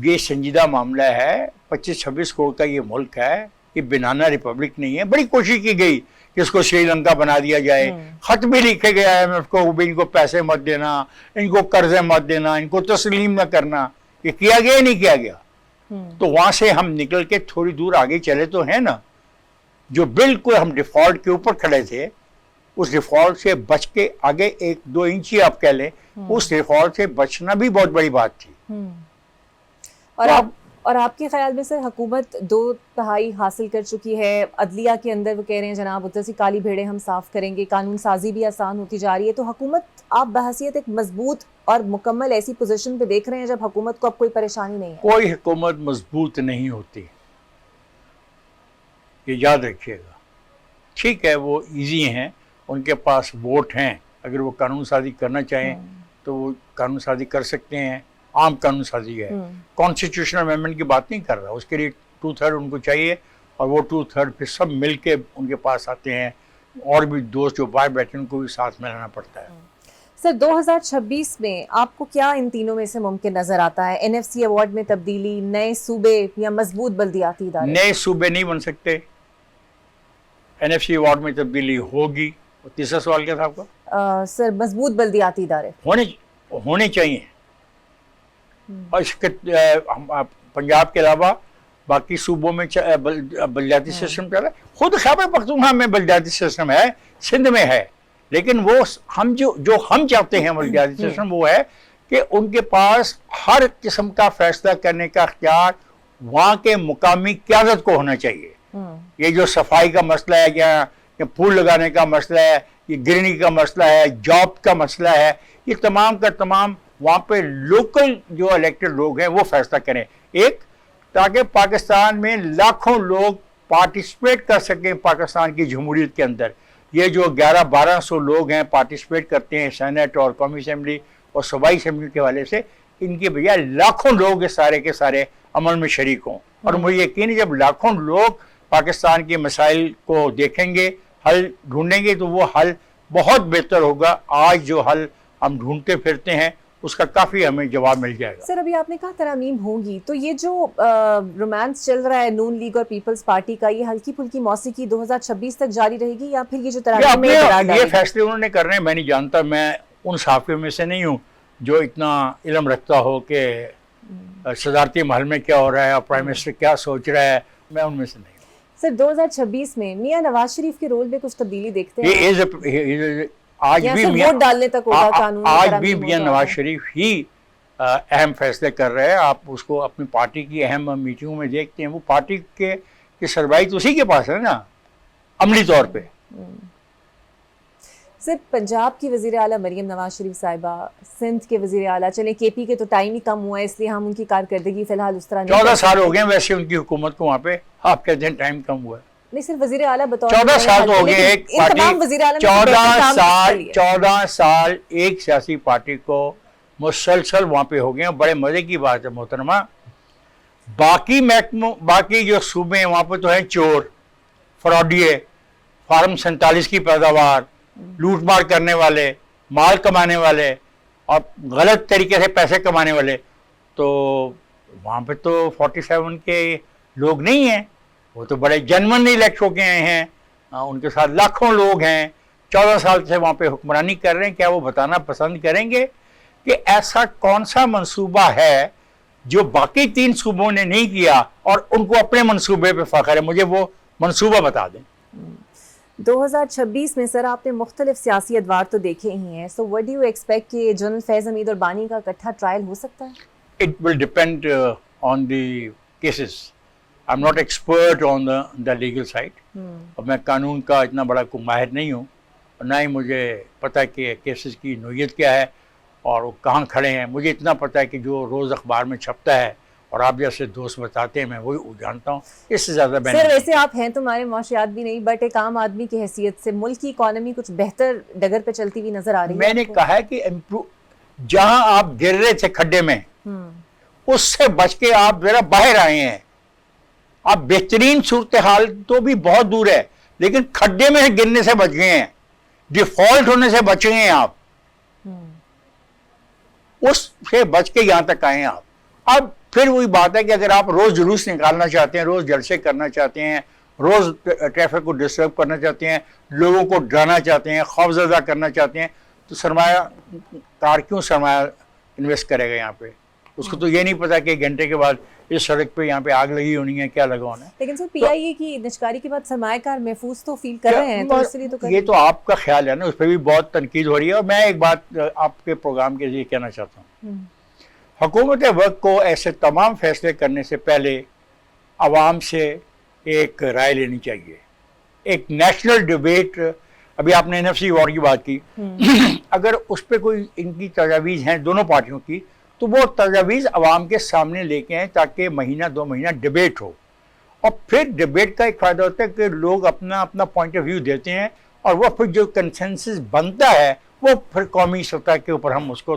[SPEAKER 3] ये संजीदा मामला है, 25-26 करोड़ का ये मुल्क है, ये बनाना रिपब्लिक नहीं है। बड़ी कोशिश की गई कि इसको श्रीलंका बना दिया जाए, खत भी लिखे गया है IMF को, इनको पैसे मत देना, इनको कर्जे मत देना, इनको तस्लीम न करना। ये किया गया नहीं किया गया? तो वहां से हम निकल के थोड़ी दूर आगे चले तो है ना, जो बिल्कुल हम डिफॉल्ट के ऊपर खड़े थे, उस डिफॉल्ट से बच के आगे 1-2 इंच ही आप कह लें, उस डिफॉल्ट से बचना भी बहुत बड़ी बात थी।
[SPEAKER 1] और आपके ख्याल में सर, हुकूमत 2/3 हासिल कर चुकी है, अदलिया के अंदर वो कह रहे हैं जनाब उधर से काली भेड़ें हम साफ करेंगे, कानून साजी भी आसान होती जा रही है, तो हुकूमत आप बहसीयत एक मजबूत और मुकम्मल ऐसी पोजीशन पे देख रहे हैं जब हुकूमत को अब कोई परेशानी नहीं है?
[SPEAKER 3] कोई हुकूमत मजबूत नहीं होती, ये याद रखिएगा। ठीक है, वो ईजी हैं, उनके पास वोट हैं, अगर वो कानून साजी करना चाहें तो वो कानून साजी कर सकते हैं, आम कानून साजी है। कॉन्स्टिट्यूशनल अमेंडमेंट की बात नहीं कर रहा, उसके लिए 2/3 उनको चाहिए और वो 2/3 फिर सब मिल के उनके पास आते हैं, और भी दोस्त जो बाहर बैठे उनको भी साथ में रहना पड़ता है।
[SPEAKER 1] सर, 2026 में आपको क्या इन तीनों में से मुमकिन नजर आता है? NFC अवार्ड में तब्दीली, नए सूबे या मजबूत बल्दियाती इदारे?
[SPEAKER 3] नए सूबे नहीं बन सकते, NFC अवार्ड में तब्दीली होगी। और तीसरा सवाल क्या था आपका?
[SPEAKER 1] सर, मजबूत बल्दियाती इदारे
[SPEAKER 3] होने चाहिए। और इसके पंजाब के अलावा बाकी सूबों में बल्दियाती सिस्टम चल रहा है। खुद खैबर पख्तूनख्वा में बल्दियाती सिस्टम है, सिंध में है, لیکن وہ ہم جو ہم چاہتے ہیں مرکزی سسٹم وہ ہے کہ ان کے پاس ہر قسم کا فیصلہ کرنے کا اختیار وہاں کے مقامی قیادت کو ہونا چاہیے. یہ جو صفائی کا مسئلہ ہے یا پھول لگانے کا مسئلہ ہے, یہ گرینی کا مسئلہ ہے, جاب کا مسئلہ ہے, یہ تمام کا تمام وہاں پہ لوکل جو الیکٹڈ لوگ ہیں وہ فیصلہ کریں. ایک تاکہ پاکستان میں لاکھوں لوگ پارٹیسپیٹ کر سکیں پاکستان کی جمہوریت کے اندر. یہ جو 1100-1200 لوگ ہیں پارٹیسپیٹ کرتے ہیں سینٹ اور قومی اسمبلی اور صوبائی اسمبلی کے حوالے سے, ان کے بجائے لاکھوں لوگ سارے کے سارے عمل میں شریک ہوں. اور مجھے یقین ہے جب لاکھوں لوگ پاکستان کے مسائل کو دیکھیں گے, حل ڈھونڈیں گے, تو وہ حل بہت بہتر ہوگا. آج جو حل ہم ڈھونڈتے پھرتے ہیں اس کا کافی ہمیں جواب مل جائے گا.
[SPEAKER 1] سر ابھی آپ نے کہا ترامیم ہوں گی, تو یہ جو رومانس چل رہا ہے نون لیگ اور پیپلز پارٹی کا, یہ ہلکی پھلکی موسیقی 2026 تک جاری رہے گی یا پھر یہ جو ترامیم میں
[SPEAKER 3] یہ فیصلے انہوں نے کرنے ہیں؟ میں نہیں جانتا, میں ان صحافیوں میں سے نہیں ہوں جو اتنا علم رکھتا ہو کہ صدارتی محل میں کیا ہو رہا ہے اور پرائم منسٹر کیا سوچ رہا ہے. میں ان میں سے نہیں ہوں.
[SPEAKER 1] سر 2026 میں میاں نواز شریف کے رول میں کچھ تبدیلی دیکھتے ہیں؟
[SPEAKER 3] آج بھی
[SPEAKER 1] ووٹ ڈالنے تک ہوگا قانون,
[SPEAKER 3] آج بھی میاں نواز شریف ہی اہم فیصلے کر رہے ہیں. آپ اس کو اپنی پارٹی کی اہم میٹنگوں میں دیکھتے ہیں, وہ پارٹی کے سربراہی تو اسی کے پاس ہے نا عملی طور پہ.
[SPEAKER 1] سر پنجاب کی وزیر اعلیٰ مریم نواز شریف صاحبہ, سندھ کے وزیر اعلیٰ, چلیں کے پی کے تو ٹائم ہی کم ہوا ہے اس لیے ہم ان کی کارکردگی فی الحال اس طرح نہیں.
[SPEAKER 3] 14 سال ہو گئے ویسے ان کی حکومت کو وہاں پہ, آپ کہتے ہیں ٹائم کم ہوا ہے.
[SPEAKER 1] نہیں سر وزیر اعلیٰ بطور
[SPEAKER 3] 14 سال تو ہو گئے ایک پارٹی, 14 سال ایک سیاسی پارٹی کو مسلسل وہاں پہ ہو گئے ہیں. بڑے مزے کی بات ہے محترمہ. باقی جو صوبے ہیں وہاں پہ تو ہیں چور, فراڈیے, فارم 47 کی پیداوار, لوٹ مار کرنے والے, مال کمانے والے اور غلط طریقے سے پیسے کمانے والے. تو وہاں پہ تو 47 کے لوگ نہیں ہیں, وہ تو بڑے جنمن الیکٹ ہو کے آئے ہیں, ان کے ساتھ لاکھوں لوگ ہیں, 14 سال سے وہاں پہ حکمرانی کر رہے ہیں. کیا وہ بتانا پسند کریں گے کہ ایسا کون سا منصوبہ ہے جو باقی 3 صوبوں نے نہیں کیا اور ان کو اپنے منصوبے پہ فخر ہے؟ مجھے وہ منصوبہ بتا دیں.
[SPEAKER 1] 2026 میں سر آپ نے مختلف سیاسی ادوار تو دیکھے ہی ہیں, so what do you expect کہ جنرل فیض حمید اور بانی کا اکٹھا ٹرائل ہو سکتا ہے؟
[SPEAKER 3] It will depend on the cases. I'm not expert on the legal side. اور میں قانون کا اتنا بڑا کوئی ماہر نہیں ہوں, اور نہ ہی مجھے پتہ کہ کیسز کی نوعیت کیا ہے اور وہ کہاں کھڑے ہیں. مجھے اتنا پتہ ہے کہ جو روز اخبار میں چھپتا ہے اور آپ جیسے دوست بتاتے ہیں میں وہی جانتا ہوں, اس سے زیادہ
[SPEAKER 1] سر ویسے آپ ہیں تو ہمارے معاشیات بھی نہیں, بٹ ایک عام آدمی کی حیثیت سے ملک کی اکانومی کچھ بہتر ڈگر پہ چلتی ہوئی نظر آ رہی ہے.
[SPEAKER 3] میں نے کہا ہے کہ جہاں آپ گر رہے تھے کھڈے میں اس سے بچ کے آپ ذرا باہر آئے ہیں. آپ بہترین صورتحال تو بھی بہت دور ہے, لیکن کھڈے میں گرنے سے بچ گئے ہیں, ڈیفالٹ ہونے سے بچ گئے ہیں آپ, اس سے بچ کے یہاں تک آئے ہیں آپ. اب پھر وہی بات ہے کہ اگر آپ روز جلوس نکالنا چاہتے ہیں, روز جلسے کرنا چاہتے ہیں, روز ٹریفک کو ڈسٹرب کرنا چاہتے ہیں, لوگوں کو ڈرانا چاہتے ہیں, خوفزدہ کرنا چاہتے ہیں, تو سرمایہ کار کیوں سرمایہ انویسٹ کرے گا یہاں پہ؟ اس کو تو یہ نہیں پتا کہ 1 گھنٹے کے بعد اس سڑک پہ یہاں پہ آگ لگی ہونی ہے, کیا لگا ہونا ہے.
[SPEAKER 1] لیکن سر پی آئی اے کی نشکاری کے بعد سرمایہ کار محفوظ تو فیل کر رہے ہیں, تو اس لیے تو
[SPEAKER 3] یہ تو آپ کا خیال ہے نا, اس پہ بھی بہت تنقید ہو رہی ہے. اور میں ایک بات آپ کے پروگرام کے ذریعے کہنا چاہتا ہوں, حکومت وقت کو ایسے تمام فیصلے کرنے سے پہلے عوام سے ایک رائے لینی چاہیے, ایک نیشنل ڈیبیٹ. ابھی آپ نے NFC وار کی بات کی, اگر اس پہ کوئی ان کی تجاویز ہیں دونوں پارٹیوں کی, تو وہ تجاویز عوام کے سامنے لے کے آئیں تاکہ 1-2 مہینہ ڈیبیٹ ہو. اور پھر ڈیبیٹ کا ایک فائدہ ہوتا ہے کہ لوگ اپنا پوائنٹ آف ویو دیتے ہیں, اور وہ پھر جو کنسنسس بنتا ہے وہ پھر قومی سطح کے اوپر ہم اس کو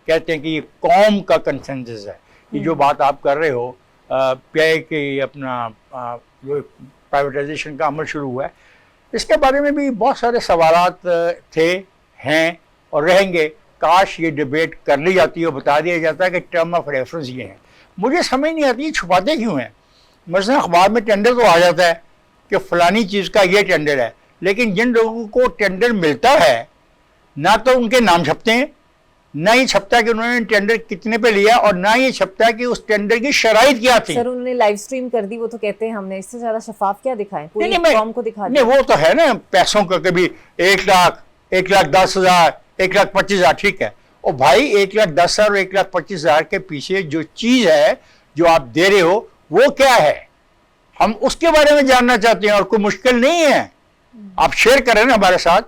[SPEAKER 3] کہتے ہیں کہ یہ قوم کا کنسنسس ہے. یہ جو بات آپ کر رہے ہو پی آئی کے اپنا جو پرائیویٹائزیشن کا عمل شروع ہوا ہے, اس کے بارے میں بھی بہت سارے سوالات تھے, ہیں اور رہیں گے. کاش یہ ڈیبیٹ کر لی جاتی ہے اور بتا دیا جاتا ہے کہ ٹرم آف ریفرنس یہ ہیں. مجھے سمجھ نہیں آتی یہ چھپاتے کیوں ہیں. مثلا اخبار میں ٹینڈر تو آ جاتا ہے کہ فلانی چیز کا یہ ٹینڈر ہے, لیکن جن لوگوں کو ٹینڈر ملتا ہے نہ تو ان کے نام چھپتے ہیں, نہ یہ چھپتا ہے کہ انہوں نے ٹینڈر کتنے پہ لیا, اور نہ یہ چھپتا ہے کہ اس ٹینڈر کی شرائط کیا تھی.
[SPEAKER 1] سر انہوں نے لائیو سٹریم کر دی, وہ تو کہتے ہیں ہم نے اس سے زیادہ شفاف کیا دکھائیں, پوری قوم کو دکھا دیا.
[SPEAKER 3] نہیں وہ تو ہے نا پیسوں کا, کبھی 1 لاکھ 1,10,000, 1,25,000, ठीक है। और भाई 1,10,000 और 1,25,000 के पीछे जो चीज है जो आप दे रहे हो वो क्या है, हम उसके बारे में जानना चाहते हैं। और कोई मुश्किल नहीं है, आप शेयर करें ना हमारे साथ,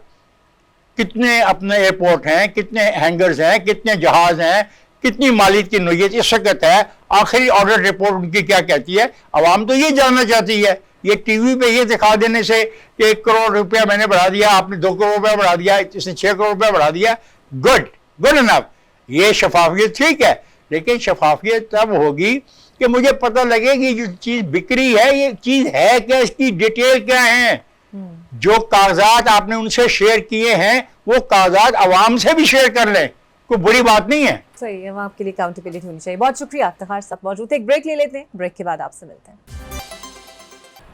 [SPEAKER 3] कितने अपने एयरपोर्ट हैं, कितने हैंगर्स हैं, कितने जहाज हैं, कितनी मालियत की नोयत इस वक्त है, आखिरी ऑडिट रिपोर्ट उनकी क्या कहती है, अवाम तो ये जानना चाहती है। ये टीवी पे ये दिखा देने से कि 1 करोड़ रुपया मैंने बढ़ा दिया, आपने 2 करोड़ रुपया बढ़ा दिया, इसने 6 करोड़ रुपया बढ़ा दिया, गुड इनफ, ये शफाफियत ठीक है। लेकिन शफाफियत तब होगी कि मुझे पता लगे कि जो चीज बिक्री है ये चीज है क्या, इसकी डिटेल क्या है। जो कागजात आपने उनसे शेयर किए हैं वो कागजात अवाम से भी शेयर कर लें, कोई बुरी बात नहीं है।
[SPEAKER 1] सही है, आपके लिए अकाउंटेबिलिटी होनी चाहिए। बहुत शुक्रिया, इफ्तिखार साहब मौजूद है। एक ब्रेक ले लेते हैं, ब्रेक के बाद आपसे मिलते हैं।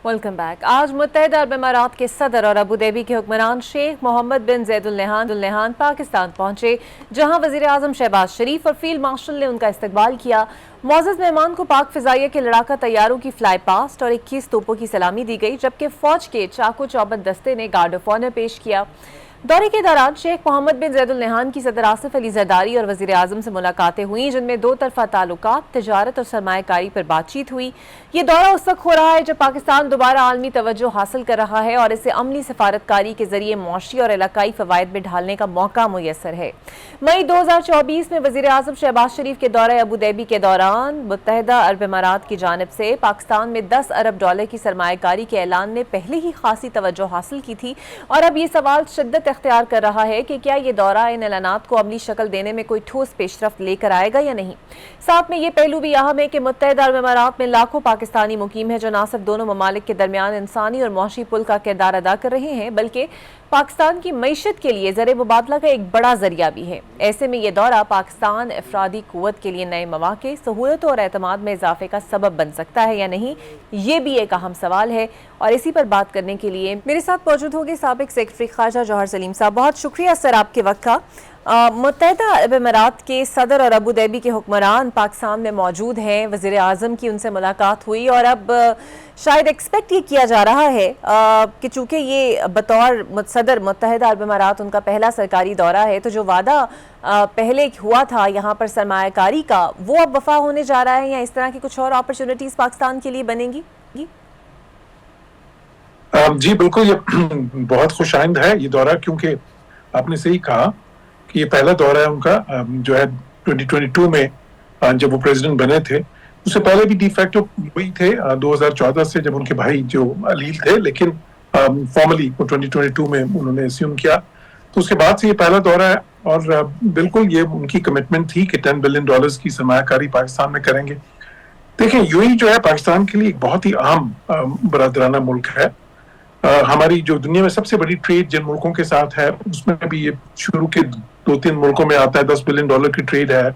[SPEAKER 1] Welcome back. आज मुत्तहिदा अरब इमारात के सदर और अबू धाबी के हुक्मरान शेख मोहम्मद बिन ज़ैद अल नहान पाकिस्तान पहुंचे, जहां वज़ीर आज़म शहबाज शरीफ और फील्ड मार्शल ने उनका इस्तकबाल किया। मुअज़्ज़ज़ मेहमान को पाक फ़िज़ाइया के लड़ाका तैयारों की फ्लाई पास्ट और 21 तोपों की सलामी दी गई, जबकि फ़ौज के चाको चौबंद दस्ते ने गार्ड ऑफ ऑनर पेश किया। दौरे के दौरान शेख मोहम्मद बिन ज़ैद अल नहान की सदर आसिफ अली ज़रदारी और वज़ीर आज़म से मुलाकातें हुई, जिनमें दो तरफ़ा ताल्लुकात, तिजारत और सरमायाकारी पर बातचीत हुई। ये दौरा उस वक्त हो रहा है जब पाकिस्तान दोबारा आलमी तवज्जो हासिल कर रहा है और इसे अमली सफारतकारी के जरिए मुआशी और इलाकाई फ़वाइद में ढालने का मौका मुयस्सर है। मई 2024 में वज़ीर आज़म शहबाज शरीफ के दौरे अबू धाबी के दौरान मुत्तहिदा अरब इमारात की जानिब से पाकिस्तान में $10 अरब की सरमायाकारी के ऐलान ने पहले ही खासी तवज्जो हासिल की थी, और अब ये सवाल शिद्दत इख्तियार कर रहा है कि क्या ये दौरा इन ऐलानात को अमली शक्ल देने में कोई ठोस पेशरफ्त लेकर आएगा या नहीं। साथ में ये पहलू भी अहम है कि मुत्तहिदा अरब इमारात में लाखों पाकिस्तानी मुकीम है, जो न सिर्फ दोनों ममालिक के दरमियान इंसानी और मुआशी पुल का किरदार अदा कर रहे हैं, बल्कि पाकिस्तान की मईशत के लिए ज़र मुबादला का एक बड़ा जरिया भी है। ऐसे में ये दौरा पाकिस्तान अफरादी कुव्वत के लिए नए मौके, सहूलतों और एतमाद में इजाफे का सबब बन सकता है या नहीं, ये भी एक अहम सवाल है। और इसी पर बात करने के लिए मेरे साथ मौजूद होंगे साबिक सेक्रेटरी खारजा जौहर सलीम साहब। बहुत शुक्रिया सर आपके वक्त का। मुत्तहिदा अरब इमारात के सदर और अबू धाबी के हुक्मरान पाकिस्तान में मौजूद हैं, वज़ीर आज़म की उनसे मुलाकात हुई, और अब शायद एक्सपेक्ट ये किया जा रहा है कि चूँकि ये बतौर सदर मुत्तहिदा अरब इमारात उनका पहला सरकारी दौरा है, तो जो वादा पहले हुआ था यहाँ पर सरमायाकारी का, वो अब वफा होने जा रहा है, या इस तरह की कुछ और अपॉर्चुनिटीज़ पाकिस्तान के लिए बनेंगी?
[SPEAKER 4] जी बिल्कुल, ये बहुत खुशाइंद है ये दौरा, क्योंकि आपने सही कहा कि ये पहला दौरा है उनका जो है 2022 में जब वो प्रेसिडेंट बने थे। उससे पहले भी डिफैक्टो हुई थे 2014 से, जब उनके भाई जो अलील थे, लेकिन फॉर्मली वो 2022 में उन्होंने अस्यूम किया। तो उसके बाद से ये पहला दौरा है, और बिल्कुल ये उनकी कमिटमेंट थी कि $10 बिलियन की सरमायाकारी पाकिस्तान में करेंगे। देखें, यूएई जो है पाकिस्तान के लिए एक बहुत ही अहम बरादराना मुल्क है। हमारी जो दुनिया में सबसे बड़ी ट्रेड जिन मुल्कों के साथ है, उसमें भी ये शुरू के 2-3 मुल्कों में आता है। $10 बिलियन की ट्रेड है,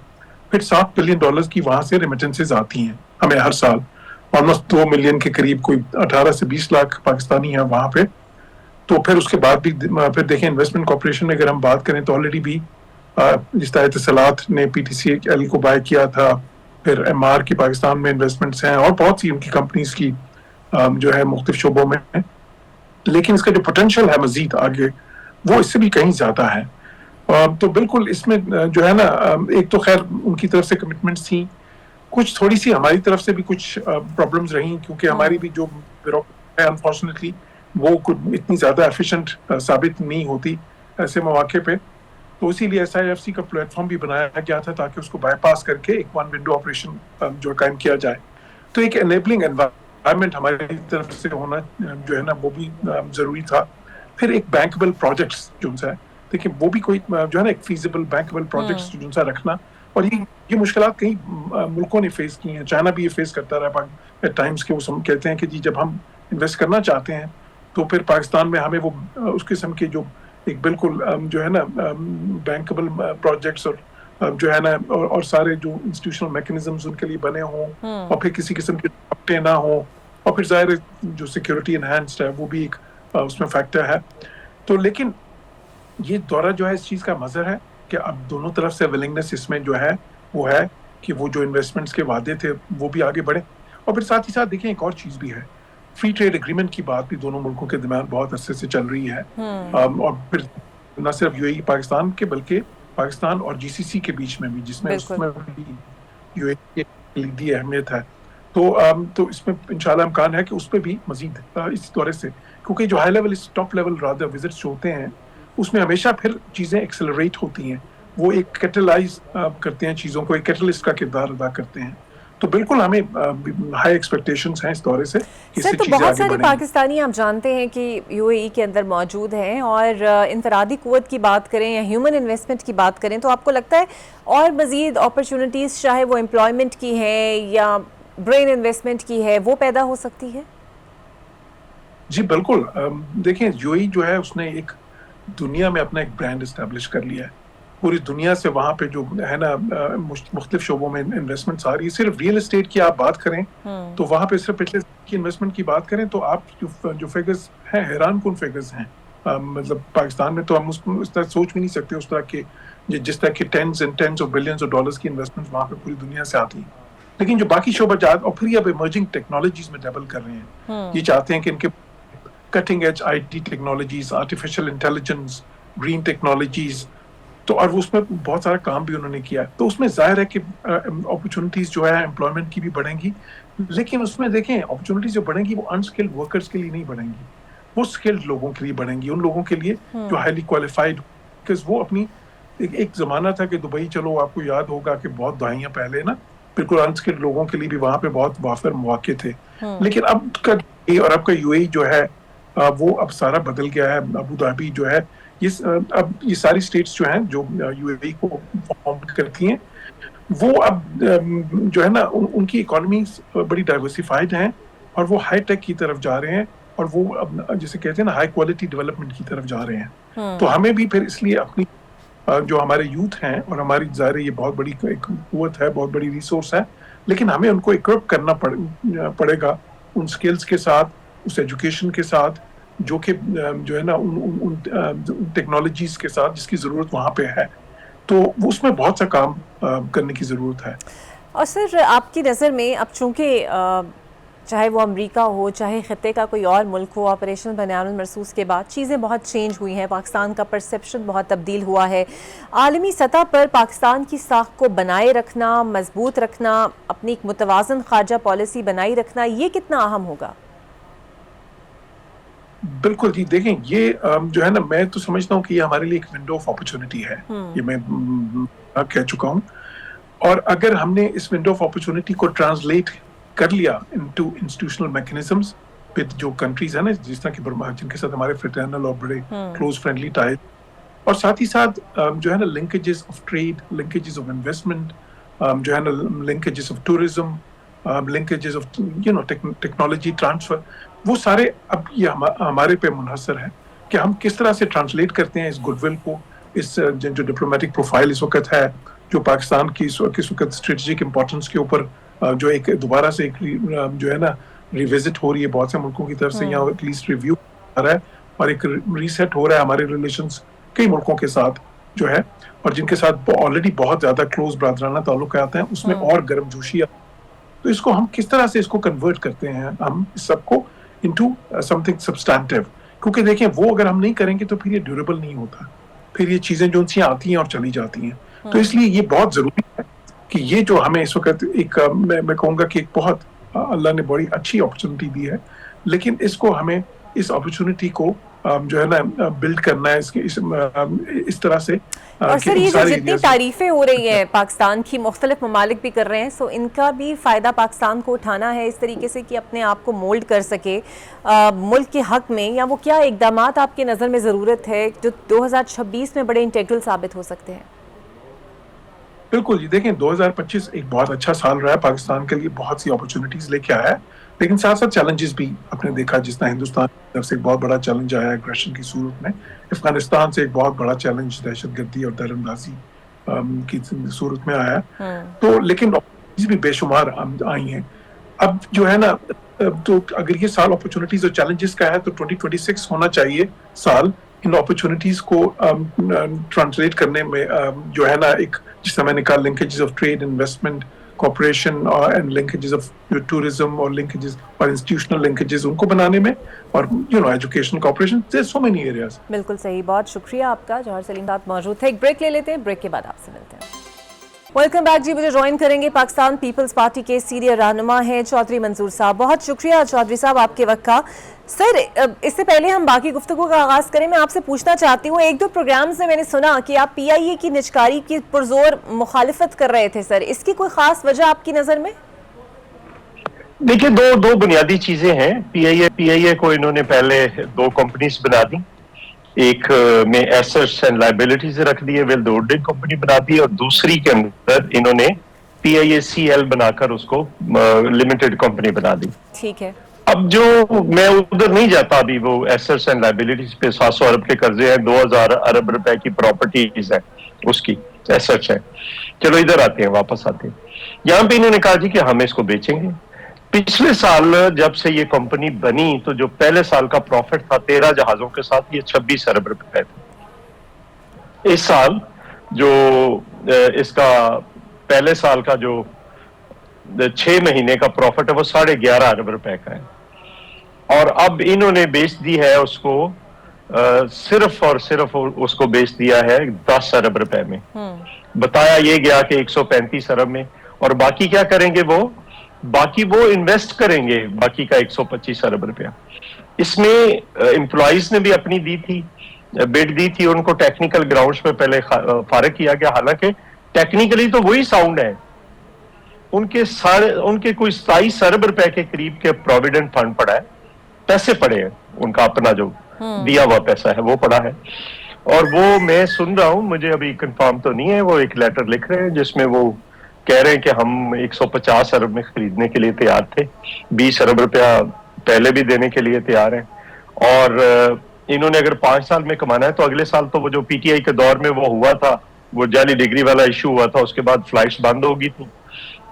[SPEAKER 4] फिर $7 बिलियन की वहां से रेमिटेंसेज आती हैं हमें हर साल। ऑलमोस्ट 2 मिलियन के करीब, कोई 18 से 20 लाख पाकिस्तानी है वहां पे। तो फिर उसके बाद भी फिर देखें, इन्वेस्टमेंट कॉर्पोरेशन में अगर हम बात करें तो ऑलरेडी भी जिस तरह इत्तेसालात ने PTCL को बाय किया था, फिर MR की पाकिस्तान में इन्वेस्टमेंट्स हैं, और बहुत सी उनकी कंपनीज की जो है मुख्तलिफ शोबों में है। लेकिन इसका जो पोटेंशियल है मजीद आगे, वो इससे भी कहीं ज्यादा है। तो बिल्कुल इसमें जो है ना, एक तो खैर उनकी तरफ से कमिटमेंट्स थी, कुछ थोड़ी सी हमारी तरफ से भी कुछ प्रॉब्लम्स रही, क्योंकि हमारी भी जो ब्यूरोक्रेसी है अनफॉर्चुनेटली वो इतनी ज्यादा एफिशिएंट साबित नहीं होती ऐसे मौके पे। तो इसीलिए SIFC का प्लेटफॉर्म भी बनाया गया था, ताकि उसको बाईपास करके एक वन विंडो ऑपरेशन जो कायम किया जाए। तो एक एनेबलिंग एनवायरनमेंट हमारी तरफ से होना जो है ना, वो भी जरूरी था। फिर एक बैंकेबल प्रोजेक्ट्स जो है, देखिए वो भी कोई जो है ना, एक फीजिबल बैंकेबल प्रोजेक्ट्स जो सा रखना। और ये मुश्किलात कई मुल्कों ने फेस की हैं। चाइना भी ये फेस करता रहा एट टाइम्स के। वो कहते हैं कि जी जब हम इन्वेस्ट करना चाहते हैं तो फिर पाकिस्तान में हमें वो उस किस्म के जो एक बिल्कुल जो है ना बैंकेबल प्रोजेक्ट्स और जो है ना और सारे जो इंस्टीट्यूशनल मैकेनिज्म्स उनके लिए बने हों, और फिर किसी किस्म के रुकावटें ना हो, और फिर ज़ाहिर जो सिक्योरिटी इनहैंस्ड है वो भी एक उसमें फैक्टर है। तो लेकिन ये दौरा जो है इस चीज़ का मज़र है कि अब दोनों तरफ से विलिंगनेस इसमें जो है वो है कि वो जो इन्वेस्टमेंट्स के वादे थे वो भी आगे बढ़े। और फिर साथ ही साथ देखें, एक और चीज़ भी है, फ्री ट्रेड एग्रीमेंट की बात भी दोनों मुल्कों के दरमियान बहुत अरसे से चल रही है। और फिर نہ صرف UAE پاکستان کے بلکہ پاکستان اور GCC کے بیچ میں بھی، جس میں اس میں بھی UAE کی کلیدی اہمیت ہے. تو اس میں انشاءاللہ امکان ہے کہ اس پہ بھی مزید اس دورے سے، کیونکہ جو high level top level rather visits جو ہوتے ہیں اس میں ہمیشہ پھر چیزیں ایکسلریٹ ہوتی ہیں، وہ ایک کیٹلائز کرتے ہیں چیزوں کو، ایک کیٹلسٹ کا کردار ادا کرتے ہیں. تو بالکل ہمیں ہائی ایکسپیکٹیشنز ہیں اس دورے سے.
[SPEAKER 1] سر تو بہت سارے پاکستانی آپ جانتے ہیں کہ UAE کے اندر موجود ہیں، اور انفرادی قوت کی بات کریں یا ہیومن انویسٹمنٹ کی بات کریں تو آپ کو لگتا ہے اور مزید اپرچونٹیز چاہے وہ امپلائمنٹ کی ہے یا برین انویسٹمنٹ کی ہے وہ پیدا ہو سکتی ہے؟
[SPEAKER 4] جی بالکل. دیکھیں UAE جو ہے اس نے ایک دنیا میں اپنا ایک برانڈ اسٹیبلش کر لیا ہے. پوری دنیا سے وہاں پہ جو ہے نا مختلف شعبوں میں انویسٹمنٹس آ رہی ہے. صرف ریئل اسٹیٹ کی آپ بات کریں تو وہاں پہ صرف پچھلے کی انویسٹمنٹ کی بات کریں تو آپ جو فگرز ہیں حیران کن فگرز ہیں. مطلب پاکستان میں تو ہم اس طرح سوچ بھی نہیں سکتے اس طرح کے جس طرح کے tens of billions of dollars کی انویسٹمنٹ وہاں پہ پوری دنیا سے آتی ہیں. لیکن جو باقی شعبہ جات اور پھر یہ اب ایمرجنگ ٹیکنالوجیز میں ڈبل کر رہے ہیں. یہ چاہتے ہیں کہ ان کے cutting edge IT technologies, artificial intelligence, green technologies, تو اور اس میں بہت سارا کام بھی انہوں نے کیا. تو اس میں ظاہر ہے کہ اپرچونٹیز جو ہے امپلائمنٹ کی بھی بڑھیں گی، لیکن اس میں دیکھیں اپرچونٹیز جو بڑھیں گی وہ انسکلڈ ورکرز کے لیے نہیں بڑھیں گی، وہ اسکلڈ لوگوں کے لیے بڑھیں گی، ان لوگوں کے لیے جو ہائیلی کوالیفائڈ. کہ وہ اپنی ایک زمانہ تھا کہ دبئی، چلو آپ کو یاد ہوگا کہ بہت دہائیاں پہلے نا بالکل انسکلڈ لوگوں کے لیے بھی وہاں پہ بہت وافر مواقع تھے. لیکن اب کا UAE جو ہے وہ اب سارا بدل گیا ہے. ابو دھابی جو ہے اب یہ ساری اسٹیٹس جو ہیں جو UAE کو فارم کرتی ہیں وہ اب جو ہے نا ان کی اکانومیز بڑی ڈائیورسیفائڈ ہیں اور وہ ہائی ٹیک کی طرف جا رہے ہیں اور وہ اب جسے کہتے ہیں نا ہائی کوالٹی ڈیولپمنٹ کی طرف جا رہے ہیں. تو ہمیں بھی پھر اس لیے اپنی جو ہمارے یوتھ ہیں اور ہماری ظاہر یہ بہت بڑی ایک قوت ہے، بہت بڑی ریسورس ہے، لیکن ہمیں ان کو اکوپ کرنا پڑے گا ان سکلز کے ساتھ، اس ایجوکیشن کے ساتھ جو کہ جو ہے نا ان ٹیکنالوجیز کے ساتھ جس کی ضرورت وہاں پہ ہے. تو اس میں بہت سا کام کرنے کی ضرورت ہے.
[SPEAKER 1] اور سر آپ کی نظر میں اب چونکہ چاہے وہ امریکہ ہو چاہے خطے کا کوئی اور ملک ہو، آپریشن بنیان المرصوص کے بعد چیزیں بہت چینج ہوئی ہیں، پاکستان کا پرسیپشن بہت تبدیل ہوا ہے. عالمی سطح پر پاکستان کی ساکھ کو بنائے رکھنا، مضبوط رکھنا، اپنی ایک متوازن خارجہ پالیسی بنائی رکھنا، یہ کتنا اہم ہوگا؟
[SPEAKER 4] بالکل جی. دیکھیں یہ جو ہے نا میں تو سمجھتا ہوں کہ یہ ہمارے لیے ایک ونڈو آف اپرچونٹی ہے، یہ میں کہہ چکا ہوں. اور اگر ہم نے اس ونڈو آف اپرچونٹی کو ٹرانسلیٹ کر لیا انٹو انسٹیٹیوشنل میکنزمز ود جو کنٹریز ہیں نا جس طرح کی جن کے ساتھ ہمارے فریٹرنل اور بڑے کلوز فرینڈلی ٹائز، اور ساتھ ہی ساتھ جو ہے نا linkages of trade, linkages of investment, جو ہے نا linkages of tourism, linkages of technology transfer, وہ سارے اب یہ ہمارے پہ منحصر ہے کہ ہم کس طرح سے ٹرانسلیٹ کرتے ہیں اس گڈ ول کو، اس جو ڈپلومیٹک پروفائل اس وقت ہے، جو پاکستان کی اس وقت اسٹریٹجک امپورٹنس کے اوپر جو ایک دوبارہ سے ایک جو ہے نا ریوزٹ ہو رہی ہے بہت سے ملکوں کی طرف سے، یا ایٹ لیسٹ ریویو آ رہا ہے اور ایک ریسیٹ ہو رہا ہے ہمارے ریلیشنز کئی ملکوں کے ساتھ جو ہے، اور جن کے ساتھ آلریڈی بہت زیادہ کلوز برادرانہ تعلقات ہیں، اس میں اور گرم جوشی. تو اس کو ہم کس طرح سے اس کو کنورٹ کرتے ہیں ہم اس سب کو انٹو سم تھنگ سبسٹینٹیو، کیونکہ دیکھیں وہ اگر ہم نہیں کریں گے تو پھر یہ ڈیوریبل نہیں ہوتا، پھر یہ چیزیں جو سی آتی ہیں اور چلی جاتی ہیں. تو اس لیے یہ بہت ضروری ہے کہ یہ جو ہمیں اس وقت ایک میں کہوں گا کہ ایک بہت اللہ نے بڑی اچھی اپرچونٹی دی ہے، لیکن اس کو ہمیں اس اپرچونٹی کو جو ہے نا بلڈ کرنا ہے اس طرح سے.
[SPEAKER 1] اور سر یہ جو جتنی تعریفیں ہو رہی ہیں پاکستان کی، مختلف ممالک بھی کر رہے ہیں، سو ان کا بھی فائدہ پاکستان کو اٹھانا ہے اس طریقے سے کہ اپنے آپ کو مولڈ کر سکے ملک کے حق میں، یا وہ کیا اقدامات آپ کی نظر میں ضرورت ہے جو 2026 میں بڑے انٹیگرل ثابت ہو سکتے ہیں؟
[SPEAKER 4] بالکل جی. دیکھیں 2025 ایک بہت اچھا سال رہا ہے پاکستان کے لیے، بہت سی اپرچونٹیز لے کے آیا ہے، لیکن ساتھ ساتھ چیلنجز بھی آپ نے دیکھا. جس طرح ہندوستان کی طرف سے ایک بہت بڑا چیلنج آیا اگریشن کی صورت میں، افغانستان سے ایک بہت بڑا چیلنج دہشت گردی اور دہر اندازی کی صورت میں آیا. تو لیکن اپرچونٹیز بھی بے شمار آئی ہیں. اب جو ہے نا تو اگر یہ سال اپرچونٹیز اور چیلنجز کا ہے تو 2026 ہونا چاہیے سال ان اپرچونٹیز کو ٹرانسلیٹ کرنے میں جو ہے نا ایک جس طرح میں نے کہا linkages of trade, investment, cooperation and linkages of tourism or linkages or institutional linkages उनको बनाने में, और education cooperation, there's so many areas.
[SPEAKER 1] बिल्कुल सही, बहुत शुक्रिया आपका। जौहर सलीम साहब मौजूद थे। एक ब्रेक ले लेते हैं, ब्रेक के बाद आपसे मिलते हैं। वेलकम बैक जी। मुझे ज्वाइन करेंगे पाकिस्तान पीपल्स पार्टी के सीनियर रहनुमा हैं चौधरी मंजूर साहब। बहुत शुक्रिया चौधरी साहब आपके वक्त का। सर, इससे पहले हम बाकी गुफ्तगू का आगाज़ करें, मैं आपसे पूछना चाहती हूँ, एक दो प्रोग्राम्स में मैंने सुना कि आप PIA की निजकारी की पुरजोर मुखालिफत कर रहे थे सर, इसकी कोई ख़ास वजह आपकी नज़र में?
[SPEAKER 5] देखिए, दो बुनियादी चीज़ें हैं। PIA को इन्होंने पहले 2 कंपनीज बना दी, एक में एसेट्स एंड लायबिलिटीज रख दिए, वेल्थ होल्डिंग कंपनी बना दी, और दूसरी के अंदर इन्होंने PIACL बनाकर उसको लिमिटेड कंपनी बना दी।
[SPEAKER 1] ठीक है।
[SPEAKER 5] अब जो मैं उधर नहीं जाता अभी, वो एसेट्स एंड लायबिलिटीज पे 700 अरब के कर्जे हैं, 2000 अरब रुपए की प्रॉपर्टीज है, उसकी एसेट्स है। चलो इधर आते हैं, वापस आते हैं। यहाँ पे इन्होंने कहा जी कि हम इसको बेचेंगे। पिछले साल जब से ये कंपनी बनी तो जो पहले साल का प्रॉफिट था 13 जहाजों के साथ, ये 26 अरब रुपए थे। इस साल जो इसका पहले साल का जो 6 महीने का प्रॉफिट है वो 11.5 अरब रुपए का है, और अब इन्होंने बेच दी है उसको सिर्फ और सिर्फ उसको बेच दिया है 10 अरब रुपए में। बताया ये गया कि 135 अरब में, और बाकी क्या करेंगे बाकी वो इन्वेस्ट करेंगे, बाकी का 125 अरब रुपया। इसमें एम्प्लॉइज ने भी अपनी दी थी, बिड दी थी, उनको टेक्निकल ग्राउंड्स पे पहले फारिग किया गया, हालांकि टेक्निकली तो वही साउंड है। उनके कोई 27 अरब रुपए के करीब के प्रोविडेंट फंड पड़ा है, पैसे पड़े हैं, उनका अपना जो दिया हुआ पैसा है वो पड़ा है, और वो मैं सुन रहा हूं, मुझे अभी कंफर्म तो नहीं है, वो एक लेटर लिख रहे हैं जिसमें वो कह रहे हैं कि हम 150 अरब में खरीदने के लिए तैयार थे, 20 अरब रुपया पहले भी देने के लिए तैयार हैं, और इन्होंने अगर 5 साल में कमाना है तो अगले साल तो वो जो PTI के दौर में वो हुआ था, वो जाली डिग्री वाला इशू हुआ था, उसके बाद फ्लाइट्स बंद होगी थी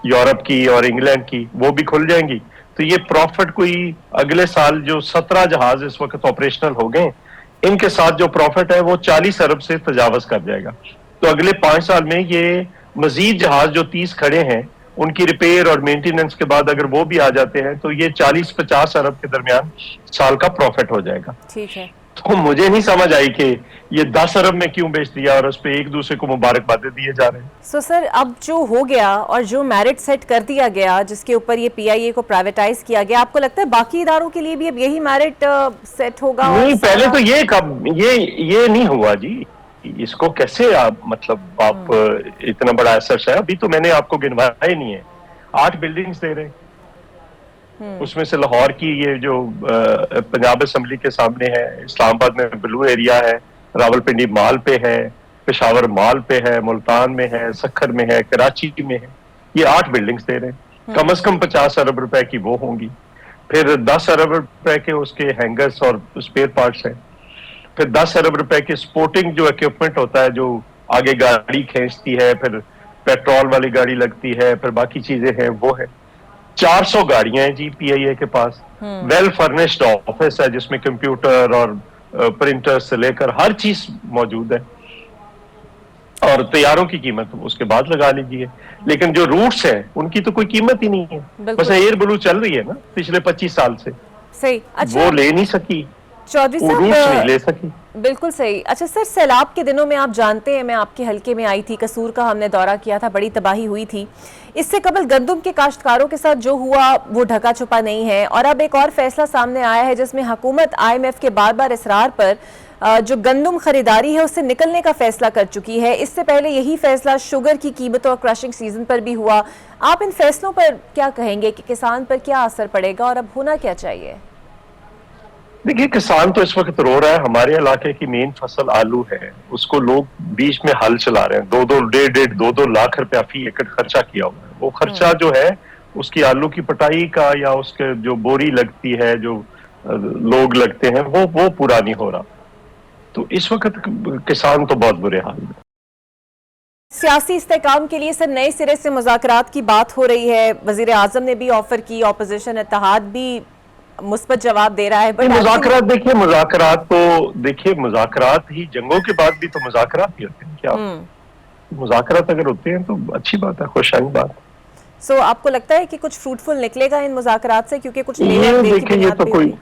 [SPEAKER 5] यूरोप की और इंग्लैंड की, वो भी खुल जाएंगी, तो ये प्रॉफिट कोई अगले साल जो 17 जहाज इस वक्त ऑपरेशनल हो गए, इनके साथ जो प्रॉफिट है वो 40 अरब से तजावज कर जाएगा। तो अगले 5 साल में ये मजीद जहाज जो 30 खड़े हैं, उनकी रिपेयर और मेंटेनेंस के बाद अगर वो भी आ जाते हैं तो ये 40-50 अरब के दरमियान साल का प्रॉफिट हो जाएगा।
[SPEAKER 1] ठीक है।
[SPEAKER 5] तो मुझे नहीं समझ आई कि ये 10 अरब में क्यों बेच दिया और उस पे एक दूसरे को मुबारकबादें दिए जा रहे हैं।
[SPEAKER 1] सो सर, अब जो हो गया और जो मेरिट सेट कर दिया गया जिसके ऊपर ये PIA को प्राइवेटाइज किया गया, आपको लगता है बाकी इदारों के लिए भी अब यही मेरिट सेट होगा?
[SPEAKER 5] नहीं, पहले तो ये नहीं हुआ जी, इसको कैसे आप इतना बड़ा एसेट है, अभी तो मैंने आपको गिनवाया ही नहीं है, 8 बिल्डिंग्स दे रहे हैं, उसमें से लाहौर की ये जो पंजाब असेंबली के सामने है, इस्लामाबाद में ब्लू एरिया है, रावलपिंडी माल पे है, पेशावर माल पे है, मुल्तान में है, सखर में है, कराची में है, ये 8 बिल्डिंग्स दे रहे हैं, कम से कम 50 अरब रुपए की वो होंगी, फिर 10 अरब रुपए के उसके हैंगर्स और स्पेयर पार्ट्स हैं, फिर 10 अरब रुपए के स्पोर्टिंग जो इक्विपमेंट होता है, जो आगे गाड़ी खींचती है, फिर पेट्रोल वाली गाड़ी लगती है, फिर बाकी चीजें हैं, वो है। 400 गाड़ियां हैं जी PIA के पास, वेल फर्निश्ड ऑफिस है जिसमें कंप्यूटर और प्रिंटर से लेकर हर चीज मौजूद है, और तैयारों की कीमत उसके बाद लगा लीजिए, लेकिन जो रूट्स हैं उनकी तो कोई कीमत ही नहीं है। बस एयर ब्लू चल रही है ना पिछले 25 साल से,
[SPEAKER 1] सही। अच्छा,
[SPEAKER 5] वो ले नहीं सकी,
[SPEAKER 1] चौधरी
[SPEAKER 5] वो रूट्स नहीं
[SPEAKER 1] साहब
[SPEAKER 5] ले सकी।
[SPEAKER 1] बिल्कुल सही। अच्छा सर, सैलाब के दिनों में आप जानते हैं, मैं आपके हलके में आई थी, कसूर का हमने दौरा किया था, बड़ी तबाही हुई थी। इससे कबल गंदम के काश्तकारों के साथ जो हुआ वो ढका छुपा नहीं है, और अब एक और फैसला सामने आया है जिसमें हुकूमत IMF के बार बार इसरार पर जो गंदम खरीदारी है उससे निकलने का फैसला कर चुकी है। इससे पहले यही फैसला शुगर की कीमतों और क्रशिंग सीजन पर भी हुआ। आप इन फैसलों पर क्या कहेंगे कि किसान पर क्या असर पड़ेगा और अब होना क्या चाहिए?
[SPEAKER 5] देखिए, किसान तो इस वक्त रो रहा है। हमारे इलाके की मेन फसल आलू है, उसको लोग बीच में हल चला रहे हैं, 2-2 लाख रुपया फी एकड़ खर्चा किया हुआ है। वो खर्चा जो है उसकी आलू की पटाई का या उसके जो बोरी लगती है, जो लोग लगते हैं, वो पूरा नहीं हो रहा। तो इस वक्त किसान तो बहुत बुरे हाल में।
[SPEAKER 1] सियासी इस्तेहकाम के लिए सर नए सिरे से मुज़ाकरात की बात हो रही है, वजीर आजम ने भी ऑफर की, ऑपोजिशन इत्तेहाद भी मुस्बत जवाब दे रहा है।
[SPEAKER 5] मुज़ाकरात देखिए, मुज़ाकरात ही जंगों के बाद भी तो मुज़ाकरात ही होते हैं। क्या मुज़ाकरात अगर होते हैं तो अच्छी बात है, खुशहाली बात।
[SPEAKER 1] सो आपको लगता है कि कुछ फ्रूटफुल निकलेगा इन मुज़ाकरात से, क्योंकि कुछ
[SPEAKER 5] ये
[SPEAKER 1] लेयर देर की
[SPEAKER 5] देखिए, ये
[SPEAKER 1] बुनियाद
[SPEAKER 5] तो
[SPEAKER 1] पे
[SPEAKER 5] कोई
[SPEAKER 1] हुई।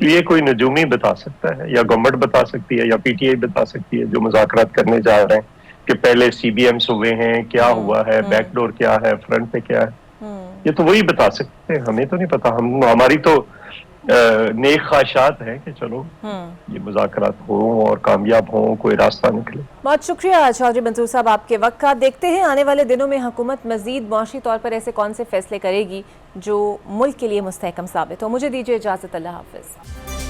[SPEAKER 5] ये कोई नजूमी बता सकता है, या गवर्नमेंट बता सकती है, या पीटीआई बता सकती है जो मुज़ाकरात करने जा रहे हैं, कि पहले सीबीएम्स हुए हैं, क्या हुआ है, बैकडोर क्या है, फ्रंट पे क्या है, ये तो वही बता सकते हैं, हमें तो नहीं पता। हमारी तो नेक ख्वाहिशात है कि चलो ये मुज़ाकरात हो और कामयाब हो, कोई रास्ता निकले।
[SPEAKER 1] बहुत शुक्रिया चौधरी मंसूर साहब आपके वक्त का। देखते हैं आने वाले दिनों में हुकूमत मजीद मुआशी तौर पर ऐसे कौन से फैसले करेगी जो मुल्क के लिए मुस्तहकम साबित हो। मुझे दीजिए इजाज़त, अल्लाह हाफ़िज़।